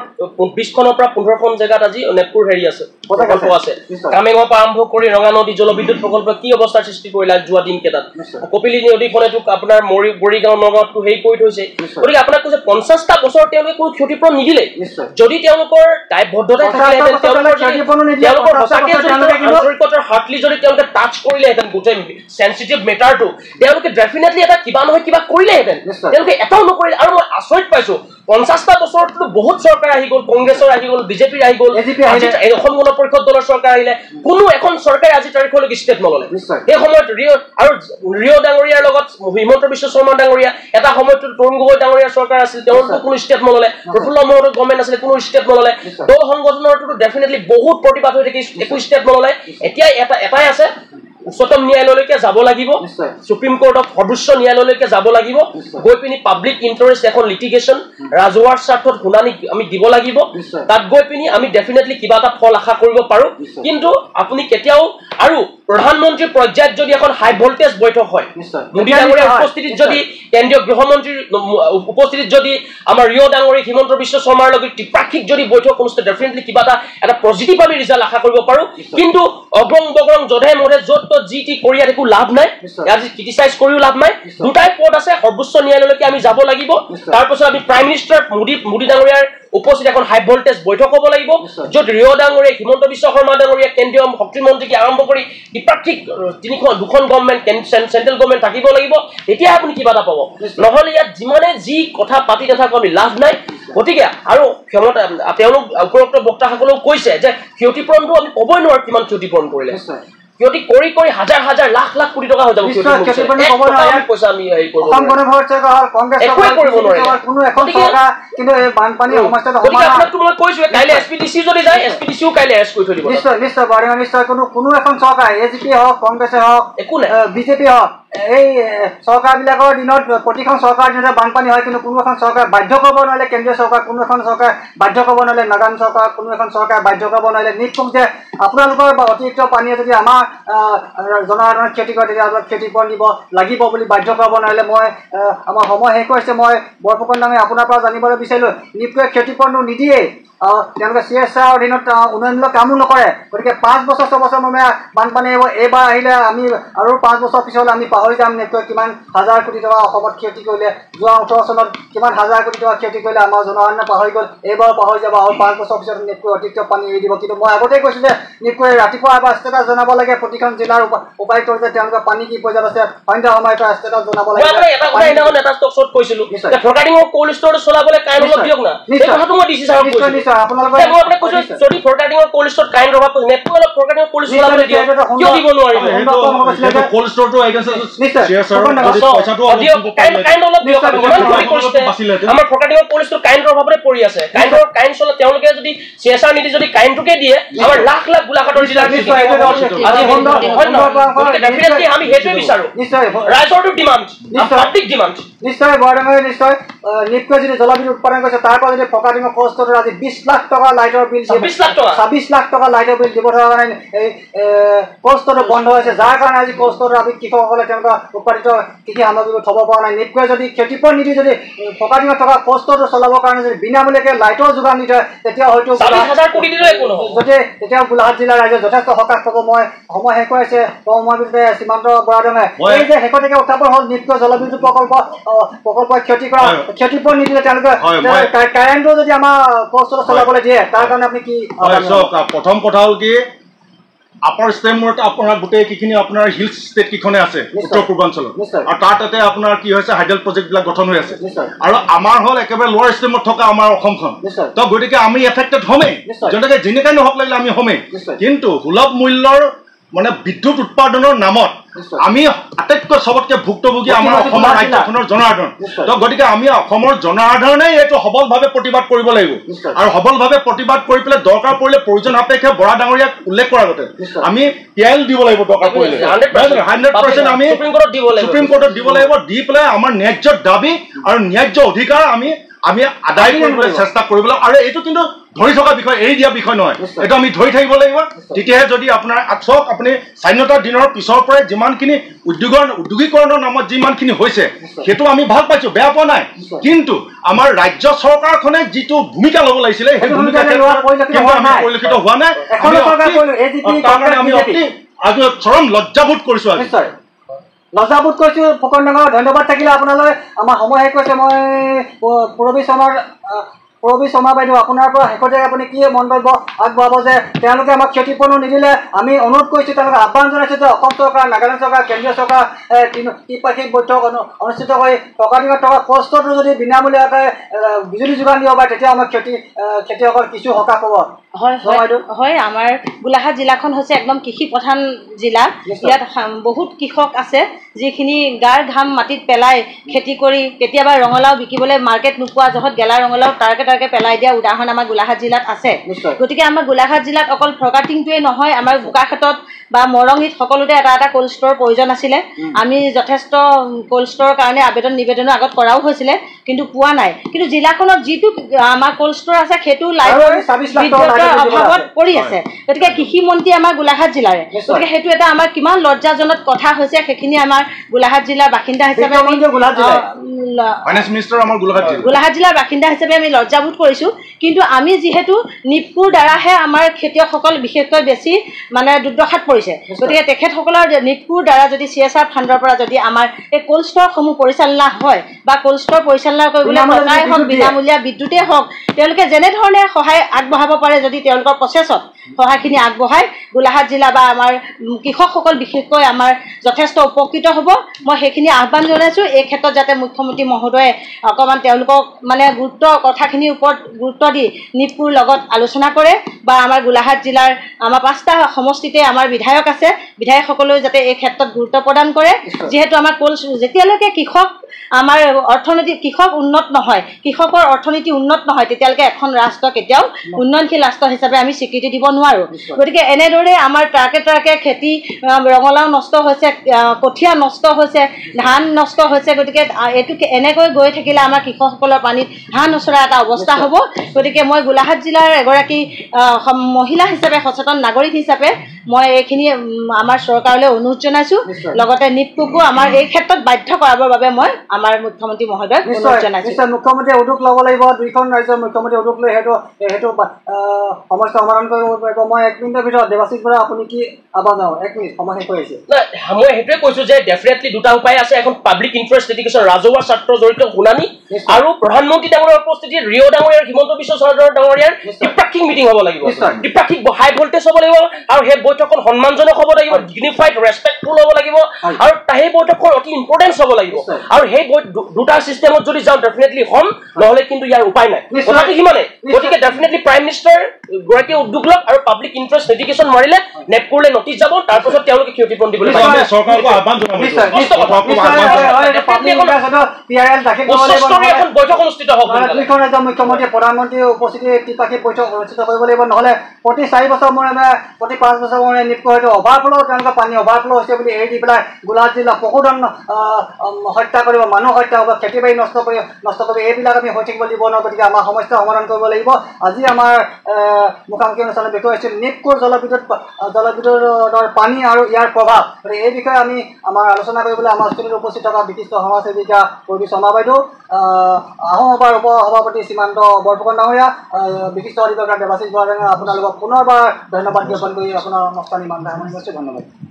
20খনৰ পৰা 15খন জেগাত আজি নেপপুৰ হেৰি আছে প্ৰকল্প আছে কামেঙৰ পৰা আৰম্ভ কৰি ৰঙা নদী জলবিদ্যুৎ প্ৰকল্প কি অৱস্থাৰ সৃষ্টি কৰিলে যোৱা দিনকেইটাত কপিলী নদীখনেতো আপোনাৰ বৰিগাঁও নগাঁৱতো হেৰি কৰি থৈছে গতিকে আপোনাক কৈছে 50টা বছৰ তেওঁলোকে কোনো ক্ষতিপূৰণ নিদিলে যদি তেওঁলোকৰ দায়বদ্ধতা থাকিলেহেঁতেন তেওঁলোকৰ সঁচাকৈ আন্তৰিকতাৰ হাৰ্টলি যদি তেওঁলোকে টাচ কৰিলেহেঁতেন গোটেই চেঞ্চিটিভ মেটাৰটো তেওঁলোকে ডেফিনেটলি এটা কিবা নহয় কিবা কৰিলেহেঁতেন তেওঁলোকে এটাও নকৰিলে আৰু মই আচৰিত পাইছোঁ 50টা বছৰতো বহুত চৰকাৰ আহি গ'ল কংগ্ৰেছৰ আহি গ'ল বিজেপিৰ আহি গ'ল অসম গণ পৰিষদ দলৰ চৰকাৰ আহিলে কোনো এখন চৰকাৰে আজি তাৰিখলৈকে ষ্টেপ নল'লে সেই সময়ত ৰিঅ' ডাঙৰীয়াৰ লগত হিমন্ত বিশ্ব শৰ্মা ডাঙৰীয়া এটা সময়তো তৰুণ গগৈ ডাঙৰীয়াৰ চৰকাৰ আছিল তেওঁলোকো কোনো ষ্টেপ নল'লে প্ৰফুল্ল মহন্তৰ গভৰ্ণমেণ্ট আছিলে কোনো ষ্টেপ নল'লে দল সংগঠনৰতো ডেফিনেটলি বহুত প্ৰতিবাদ হৈ থাকি একো ষ্টেপ নল'লে এতিয়া এটাই আছে উচ্চতম ন্যায়ালয়লৈকে যাব লাগিব সুপ্ৰিম কোৰ্টত সৰ্বোচ্চ ন্যায়ালয়লৈকে যাব লাগিব গৈ পিনি পাব্লিক ইণ্টাৰেষ্ট এখন লিটিগেশ্যন ৰাজহুৱাৰ স্বাৰ্থত শুনানি আমি দিব লাগিব তাত গৈ পিনি আমি ডেফিনেটলি কিবা এটা ফল আশা কৰিব পাৰোঁ কিন্তু আপুনি কেতিয়াও আৰু প্ৰধানমন্ত্ৰীৰ পৰ্যায়ত যদি এখন হাই ভল্টেজ বৈঠক হয় মোদী ডাঙৰীয়াৰ উপস্থিতিত যদি কেন্দ্ৰীয় গৃহমন্ত্ৰীৰ উপস্থিতিত যদি আমাৰ ৰিঅ' ডাঙৰী হিমন্ত বিশ্ব শৰ্মাৰ লগত ত্ৰিপাক্ষিক যদি বৈঠক অনুষ্ঠিত ডেফিনেটলি কিবা এটা পজিটিভ আমি ৰিজাল্ট আশা কৰিব পাৰোঁ কিন্তু অগ্ৰং বগ্ৰং যধে মধে য'ত যি টি কৰি একো লাভ নাই আজি ক্ৰিটিচাইজ কৰিও লাভ নাই দুটাই পদ আছে সৰ্বোচ্চ ন্যায়ালয়লৈকে আমি যাব লাগিব তাৰপিছত আমি প্ৰাইম মিনিষ্টাৰ মোদী ডাঙৰীয়াৰ উপস্থিত এখন হাই ভল্টেজ বৈঠক হ'ব লাগিব য'ত ৰিঅ' ডাঙৰীয়া হিমন্ত বিশ্ব শৰ্মা ডাঙৰীয়া কেন্দ্ৰীয় শক্তিমন্ত্ৰীকে আৰম্ভ কৰি দ্বিপাক্ষিক দুখন গভৰ্ণমেণ্ট চেণ্ট্ৰেল গভৰ্ণমেণ্ট থাকিব লাগিব তেতিয়া আপুনি কিবা এটা পাব নহ'লে ইয়াত যিমানে যি কথা পাতি নাথাকোঁ আমি লাভ নাই গতিকে আৰু ক্ষমতা তেওঁলোক উপৰোক্ত বক্তাসকলেও কৈছে যে ক্ষতিপূৰণটো আমি ক'বই নোৱাৰোঁ কিমান ক্ষতিপূৰণ কৰিলে ক্ষতি কৰি কৰি হাজাৰ হাজাৰ লাখ লাখ কোটি টকা হৈ যাব পইচা আমি হেৰি কৰিব কৈছোঁ কাইলৈ SPDC যদি যায় SPDCও কাইলৈ এৰেষ্ট কৰি থৈ দিব নিশ্চয় নিশ্চয় কোনো এখন চৰকাৰ AGP হওক কংগ্ৰেছে হওক একো নাই বিজেপি হওক এই চৰকাৰবিলাকৰ দিনত প্ৰতিখন চৰকাৰ দিনতে বানপানী হয় কিন্তু কোনো এখন চৰকাৰ বাধ্য কৰিব নোৱাৰিলে কেন্দ্ৰীয় চৰকাৰ কোনো এখন চৰকাৰ বাধ্য কৰিব নোৱাৰিলে নাগালেণ্ড চৰকাৰ কোনো এখন চৰকাৰ বাধ্য কৰিব নোৱাৰিলে নিপপুক যে আপোনালোকৰ বা অতিৰিক্ত পানীয়ে যদি আমাৰ জনসাধাৰণৰ খেতি কৰে তেতিয়া আপোনাক ক্ষতিপূৰণ দিব লাগিব বুলি বাধ্য কৰাব নোৱাৰিলে মই আমাৰ সময় শেষ হৈছে মই বৰফুকন ডাঙৰীয়া আপোনাৰ পৰা জানিবলৈ বিচাৰিলোঁ নিপপুৱে ক্ষতিপূৰণটো নিদিয়েই তেওঁলোকে CSR অধীনত উন্নয়নমূলক কামো নকৰে গতিকে 5 বছৰ 6 বছৰ মূৰে বানপানী আহিব এইবাৰ আহিলে আমি আৰু 5 বছৰ পিছলৈ আমি পাহৰি যাম নিপকুৱে কিমান হাজাৰ কোটি টকা অসমত ক্ষতি কৰিলে যোৱা 18 চনত কিমান হাজাৰ কোটি টকা ক্ষতি কৰিলে আমাৰ জনসাধাৰণে পাহৰি গ'ল এইবাৰ পাহৰি যাব আৰু 5 বছৰ পিছত নিপকুৱে অতিৰিক্ত পানী এৰি দিব কিন্তু মই আগতেই কৈছোঁ যে নিপকুৱে ৰাতিপুৱা এবাৰ ষ্টেটাছ জনাব লাগে প্ৰতিখন জিলাৰ উপায়ুক্তৰ যে তেওঁলোকৰ পানী কি পৰ্যায়ত আছে সন্ধ্যা সময়ত এটা ষ্টেটাছ জনাব লাগে আপোনালোকে যদি ফৰকাৰ্ডিঙৰ কোল্ড ষ্ট'ৰ কাইণ্ড অভাৱ নেপকো অলপ ফৰকাৰ্ডিঙৰ কোল্ড ষ্ট'ৰ লাভ দিয়ক কিয় দিব নোৱাৰিব কোল্ড ষ্ট'ৰটো আমাৰ ফৰকাৰ্ডিঙৰ কোল্ড ষ্ট'ৰ কাইণ্ড অভাৱতে পৰি আছে কাইণ্ড চলে তেওঁলোকে যদি CSR নীতি যদি কাইণ্ডটোকে দিয়ে আমাৰ লাখ লাখ গোলাঘাটৰ জিলাৰ ডেফিনেটলি আমি সেইটোৱে বিচাৰোঁ ৰাইজৰটো ডিমাণ্ড পাব্লিক ডিমাণ্ড নিশ্চয় বৰডাঙৰীয়া নিশ্চয় নিপকুৱে যদি জলবিদ্যুৎ উৎপাদন কৰিছে তাৰ পৰা যদি ফৰকাৰ্ডিঙৰ কোল্ড ষ্ট'ৰৰ আজি 20 লাখ টকা লাইটৰ বিল 26 লাখ টকা লাইটৰ বিল দিব থকা কাৰণে এই কোল্ড ষ্ট'ৰটো বন্ধ হৈছে যাৰ কাৰণে আজি কোল্ড ষ্ট'ৰৰ আমি কৃষকসকলে তেওঁলোকে তেওঁলোকে উৎপাদিত কৃষি সামগ্ৰীবোৰ থ'ব পৰা নাই। নিপকোৱে যদি ক্ষতিপূৰণ নিদি যদি থকা দিনত থকা কষ্টটো চলাবৰ কাৰণে যদি বিনামূলীয়াকৈ লাইটৰ যোগান দি থয় তেতিয়া হয়তো তেতিয়া গোলাঘাট জিলাৰ ৰাইজে যথেষ্ট সকাহ পাব। মই সময় শেষ হৈছে মই সীমান্ত বৰাদমে এই যে শেহতীয়াকৈ উত্থাপন হ'ল নিপকোৱে জলবিদ্যুৎ প্ৰকল্পই ক্ষতিপূৰণ নিদিলে তেওঁলোকে কাৰেণ্টটো যদি আমাৰ কষ্টটো চলাবলৈ দিয়ে তাৰ কাৰণে আপুনি কি? প্ৰথম কথা হ'ল কি আপাৰ ষ্টেমত আপোনাৰ গোটেই কিখিনি আপোনাৰ হিলছ ষ্টেট কিখনে আছে উত্তৰ পূৰ্বাঞ্চলত আৰু তাতে আপোনাৰ কি হৈছে হাইড্ৰেল প্ৰজেক্টবিলাক গঠন হৈ আছে আৰু আমাৰ হ'ল একেবাৰে লোৱাৰ ষ্টেমত থকা আমাৰ অসমখন। তো গতিকে আমি এফেক্টেড হ'মেই যেনেকৈ যেনেকৈ নহওক লাগিলে আমি হ'মেই। কিন্তু সুলভ মূল্যৰ মানে বিদ্যুৎ উৎপাদনৰ নামত আমি আটাইতকৈ চবতকৈ ভুক্তভোগী আমাৰ অসমৰ ৰাজ্যখনৰ জনসাধাৰণ। তো গতিকে আমি অসমৰ জনসাধাৰণেই এইটো সবলভাৱে প্ৰতিবাদ কৰিব লাগিব আৰু সবলভাৱে প্ৰতিবাদ কৰি পেলাই দৰকাৰ পৰিলে প্ৰয়োজন সাপেক্ষে বৰা ডাঙৰীয়াক উল্লেখ কৰাৰ আগতে আমি PIL দিব লাগিব দৰকাৰ পৰিলে 100% আমি সুপ্ৰিম কোৰ্টত দিব লাগিব। দি পেলাই আমাৰ ন্যায্য দাবী আৰু ন্যায্য অধিকাৰ আমি আদায় কৰিবলৈ চেষ্টা কৰিব লাগিব। আৰু এইটো কিন্তু ধৰি থকা বিষয় এৰি দিয়া বিষয় নহয়, এইটো আমি ধৰি থাকিব লাগিব। তেতিয়াহে যদি আপোনাৰ চাওক আপুনি স্বাধীনতাৰ দিনৰ পিছৰ পৰাই যিমানখিনি উদ্যোগীকৰণৰ নামত যিমানখিনি হৈছে সেইটো আমি ভাল পাইছোঁ, বেয়া পোৱা নাই। কিন্তু আমাৰ ৰাজ্য চৰকাৰখনে যিটো ভূমিকা ল'ব লাগিছিলে সেই ভূমিকা পৰিলক্ষিত হোৱা নাই। আমি অতি চৰম লজ্জাবোধ কৰিছোঁ। আজি লজ্জাবোধ কৰিছোঁ। ফুকন ডাঙৰ ধন্যবাদ থাকিলে আপোনালৈ। আমাৰ সময় শেষ হৈছে। মই পূৰবী শৰ্মা বাইদেউ আপোনাৰ পৰা শেষতীয়াকৈ আপুনি কি মন্তব্য আগবঢ়াব যে তেওঁলোকে আমাক ক্ষতিপূৰণ নিদিলে? আমি অনুৰোধ কৰিছোঁ, তেওঁলোকে আহ্বান জনাইছোঁ যে অসম চৰকাৰ, নাগালেণ্ড চৰকাৰ, কেন্দ্ৰীয় চৰকাৰ ত্ৰিপাক্ষিক বৈঠক অনুষ্ঠিত কৰি থকা দিনত থকা কষ্টটো যদি বিনামূলীয়াকৈ বিজুলী যোগান দিব পাৰে তেতিয়া আমাৰ খেতিয়কৰ কিছু সকাহ পাব। হয়, আমাৰ গোলাঘাট জিলাখন হৈছে একদম কৃষি প্ৰধান জিলা। ইয়াত বহুত কৃষক আছে যিখিনি গাৰ ঘাম মাটিত পেলাই খেতি কৰি কেতিয়াবা ৰঙালাও বিকিবলৈ মাৰ্কেট নোপোৱা জহত গেলা ৰঙালাও তাৰকে পেলাই দিয়া উদাহৰণ আমাৰ গোলাঘাট জিলাত আছে। গতিকে আমাৰ গোলাঘাট জিলাত অকল ফৰকাটিংটোৱে নহয়, আমাৰ বোকাখাটত বা মৰঙীত সকলোতে এটা কোল্ড ষ্ট'ৰৰ প্ৰয়োজন আছিলে। আমি যথেষ্ট কোল্ড ষ্ট'ৰৰ কাৰণে নিবেদনৰ আগত কৰাও হৈছিলে কিন্তু পোৱা নাই। কিন্তু জিলাখনত যিটো আমাৰ কোল্ড ষ্ট'ৰ আছে সেইটো লাইটৰ অভাৱত পৰি আছে। গতিকে কৃষি মন্ত্ৰী আমাৰ গোলাঘাট জিলাৰে। গতিকে সেইটো এটা আমাৰ কিমান লজ্জাজনক কথা হৈছে সেইখিনি আমাৰ গোলাঘাট জিলাৰ বাসিন্দা হিচাপে গোলাঘাট জিলাৰ বাসিন্দা হিচাপে আমি লজ্জাবোধ কৰিছোঁ। কিন্তু আমি যিহেতু নিপকোৰ দ্বাৰাহে আমাৰ খেতিয়কসকল বিশেষকৈ বেছি মানে দুৰ্দশাত পৰিছে। গতিকে তেখেতসকলৰ নিপকোৰ দ্বাৰা যদি CSR ফাণ্ডৰ পৰা যদি আমাৰ এই কোল্ড ষ্ট'ৰসমূহ পৰিচালনা হয় বা কোল্ড ষ্ট'ৰ পৰিচালনা কৰিবলৈ টকাই হওক বিনামূলীয়া বিদ্যুতেই হওক তেওঁলোকে যেনেধৰণে সহায় আগবঢ়াব পাৰে যদি তেওঁলোকৰ প্ৰচেছত সহায়খিনি আগবঢ়ায় গোলাঘাট জিলা বা আমাৰ কৃষকসকল বিশেষকৈ আমাৰ যথেষ্ট উপকৃত হ'ব। মই সেইখিনি আহ্বান জনাইছোঁ। এই ক্ষেত্ৰত যাতে মুখ্যমন্ত্ৰী মহোদয়ে অকণমান তেওঁলোকক মানে কথাখিনিৰ ওপৰত গুৰুত্ব দি নিপকোৰ লগত আলোচনা কৰে বা আমাৰ গোলাঘাট জিলাৰ আমাৰ 5টা সমষ্টিতে আমাৰ বিধায়ক আছে, বিধায়কসকলেও যাতে এই ক্ষেত্ৰত গুৰুত্ব প্ৰদান কৰে। যিহেতু আমাৰ যেতিয়ালৈকে আমাৰ কৃষক উন্নত নহয়, কৃষকৰ অৰ্থনীতি উন্নত নহয় তেতিয়ালৈকে এখন ৰাষ্ট্ৰ কেতিয়াও উন্নয়নশীল ৰাষ্ট্ৰ হিচাপে আমি স্বীকৃতি দিব নোৱাৰোঁ। গতিকে এনেদৰে আমাৰ ট্ৰাকে খেতি ৰঙালাও নষ্ট হৈছে, কঠীয়া নষ্ট হৈছে, ধান নষ্ট হৈছে। গতিকে এইটো এনেকৈ গৈ থাকিলে আমাৰ কৃষকসকলৰ পানীত হাঁহ নচৰা এটা অৱস্থা হ'ব। গতিকে মই গোলাঘাট জিলাৰ এগৰাকী মহিলা হিচাপে সচেতন নাগৰিক হিচাপে মই এইখিনি আমাৰ চৰকাৰলৈ অনুৰোধ জনাইছোঁ। লগতে নিপকোকো আমাৰ এই ক্ষেত্ৰত বাধ্য কৰাবৰ বাবে মই আমাৰ মুখ্যমন্ত্ৰী মহোদয়ক অনুৰোধ জনাইছোঁ। মুখ্যমন্ত্ৰীয়ে উদ্যোগ ল'ব লাগিব। দুইখন ৰাজ্যৰ মুখ্যমন্ত্ৰী উদ্যোগ লৈ সেইটো সমস্যা সমাধান কৰিব পাৰিব। মই 1 মিনিটৰ ভিতৰত দেৱাশিষ বৰা আপুনি কি আহ্বান জনাব? 1 মিনিট সময় শেষ হৈ আহিছে। মই সেইটোৱে কৈছোঁ যে ডেফিনেটলি দুটা উপায় আছে। এখন পাব্লিক ইণ্টাৰেষ্ট লিটিগেশ্যন ৰাজহুৱা স্বাৰ্থৰ জড়িত শুনানি আৰু প্ৰধানমন্ত্ৰী ডাঙৰীয়াৰ উপস্থিতিত ৰিঅ' ডাঙৰীয়াৰ হিমন্ত বিশ্ব শৰ্মা ডাঙৰীয়াৰ ত্ৰিপাক্ষিক মিটিং হ'ব লাগিব। ত্ৰিপাক্ষিক হাই ভল্টেজ হ'ব লাগিব আৰু সেই বৈঠকখন সন্মানজনক হ'ব লাগিব, ডিগনিফাইড ৰেচপেক্টফুল হ'ব লাগিব আৰু সেই বৈঠকখন অতি ইম্পৰ্টেঞ্চ হ'ব লাগিব। আৰু সেই দুটা চিষ্টেমত যদি যাওঁ ডেফিনেটলি হ'ম, নহ'লে কিন্তু ইয়াৰ উপায় নাই। কথাটো সিমানে। গতিকে ডেফিনেটলি প্ৰাইম মিনিষ্টাৰ গৰাকীয়ে উদ্যোগ লওক আৰু পাব্লিক ইণ্টাৰেষ্ট লিটিগেশ্যন মাৰিলে নেপকোৰলৈ নটিচ যাব, তাৰপিছত তেওঁলোকে ক্ষতিপূৰণ দিবলৈ এখন বৈঠক অনুষ্ঠিত হ'ব। দুইখন ৰাজ্যৰ মুখ্যমন্ত্ৰী প্ৰধানমন্ত্ৰীৰ উপস্থিতি ত্ৰিপাক্ষিক বৈঠক অনুষ্ঠিত কৰিব লাগিব। নহ'লে প্ৰতি 4 বছৰ মূৰে প্ৰতি 5 বছৰ নিপকো হয়তো অভাৰফ্ল' তেওঁলোকৰ পানী অভাৰফ্ল' হৈছে বুলি এৰি দি পেলাই গোলাঘাট জিলা পশুধন হত্যা কৰিব, মানুহ হত্যা কৰিব, খেতি বাৰী নষ্ট কৰিব, এইবিলাক আমি হৈ থাকিব দিব নোৱাৰোঁ। গতিকে আমাৰ সমস্যা সমাধান কৰিব লাগিব। আজি আমাৰ মুখামুখি অনুষ্ঠানৰ বিষয় হৈছিল নিপকোৰ জলবিদ্যুতৰ পানী আৰু ইয়াৰ প্ৰভাৱ। গতিকে এই বিষয়ে আমি আমাৰ আলোচনা কৰিবলৈ আমাৰ ষ্টুডিঅ'ত উপস্থিত থকা বিশিষ্ট সমাজসেৱিকা পূৰ্বী শৰ্মা বাইদেউ, আহোম সভাৰ সভাপতি শ্ৰীমান্ত বৰফুকন ডাঙৰীয়া, বিশিষ্ট অধিবক্তা দেৱাশীষ বৰাডাঙৰীয়া, আপোনালোকক পুনৰবাৰ ধন্যবাদ জ্ঞাপন কৰি আপোনাৰ অনুষ্ঠান ইমান সামৰণি কৰিছোঁ। ধন্যবাদ।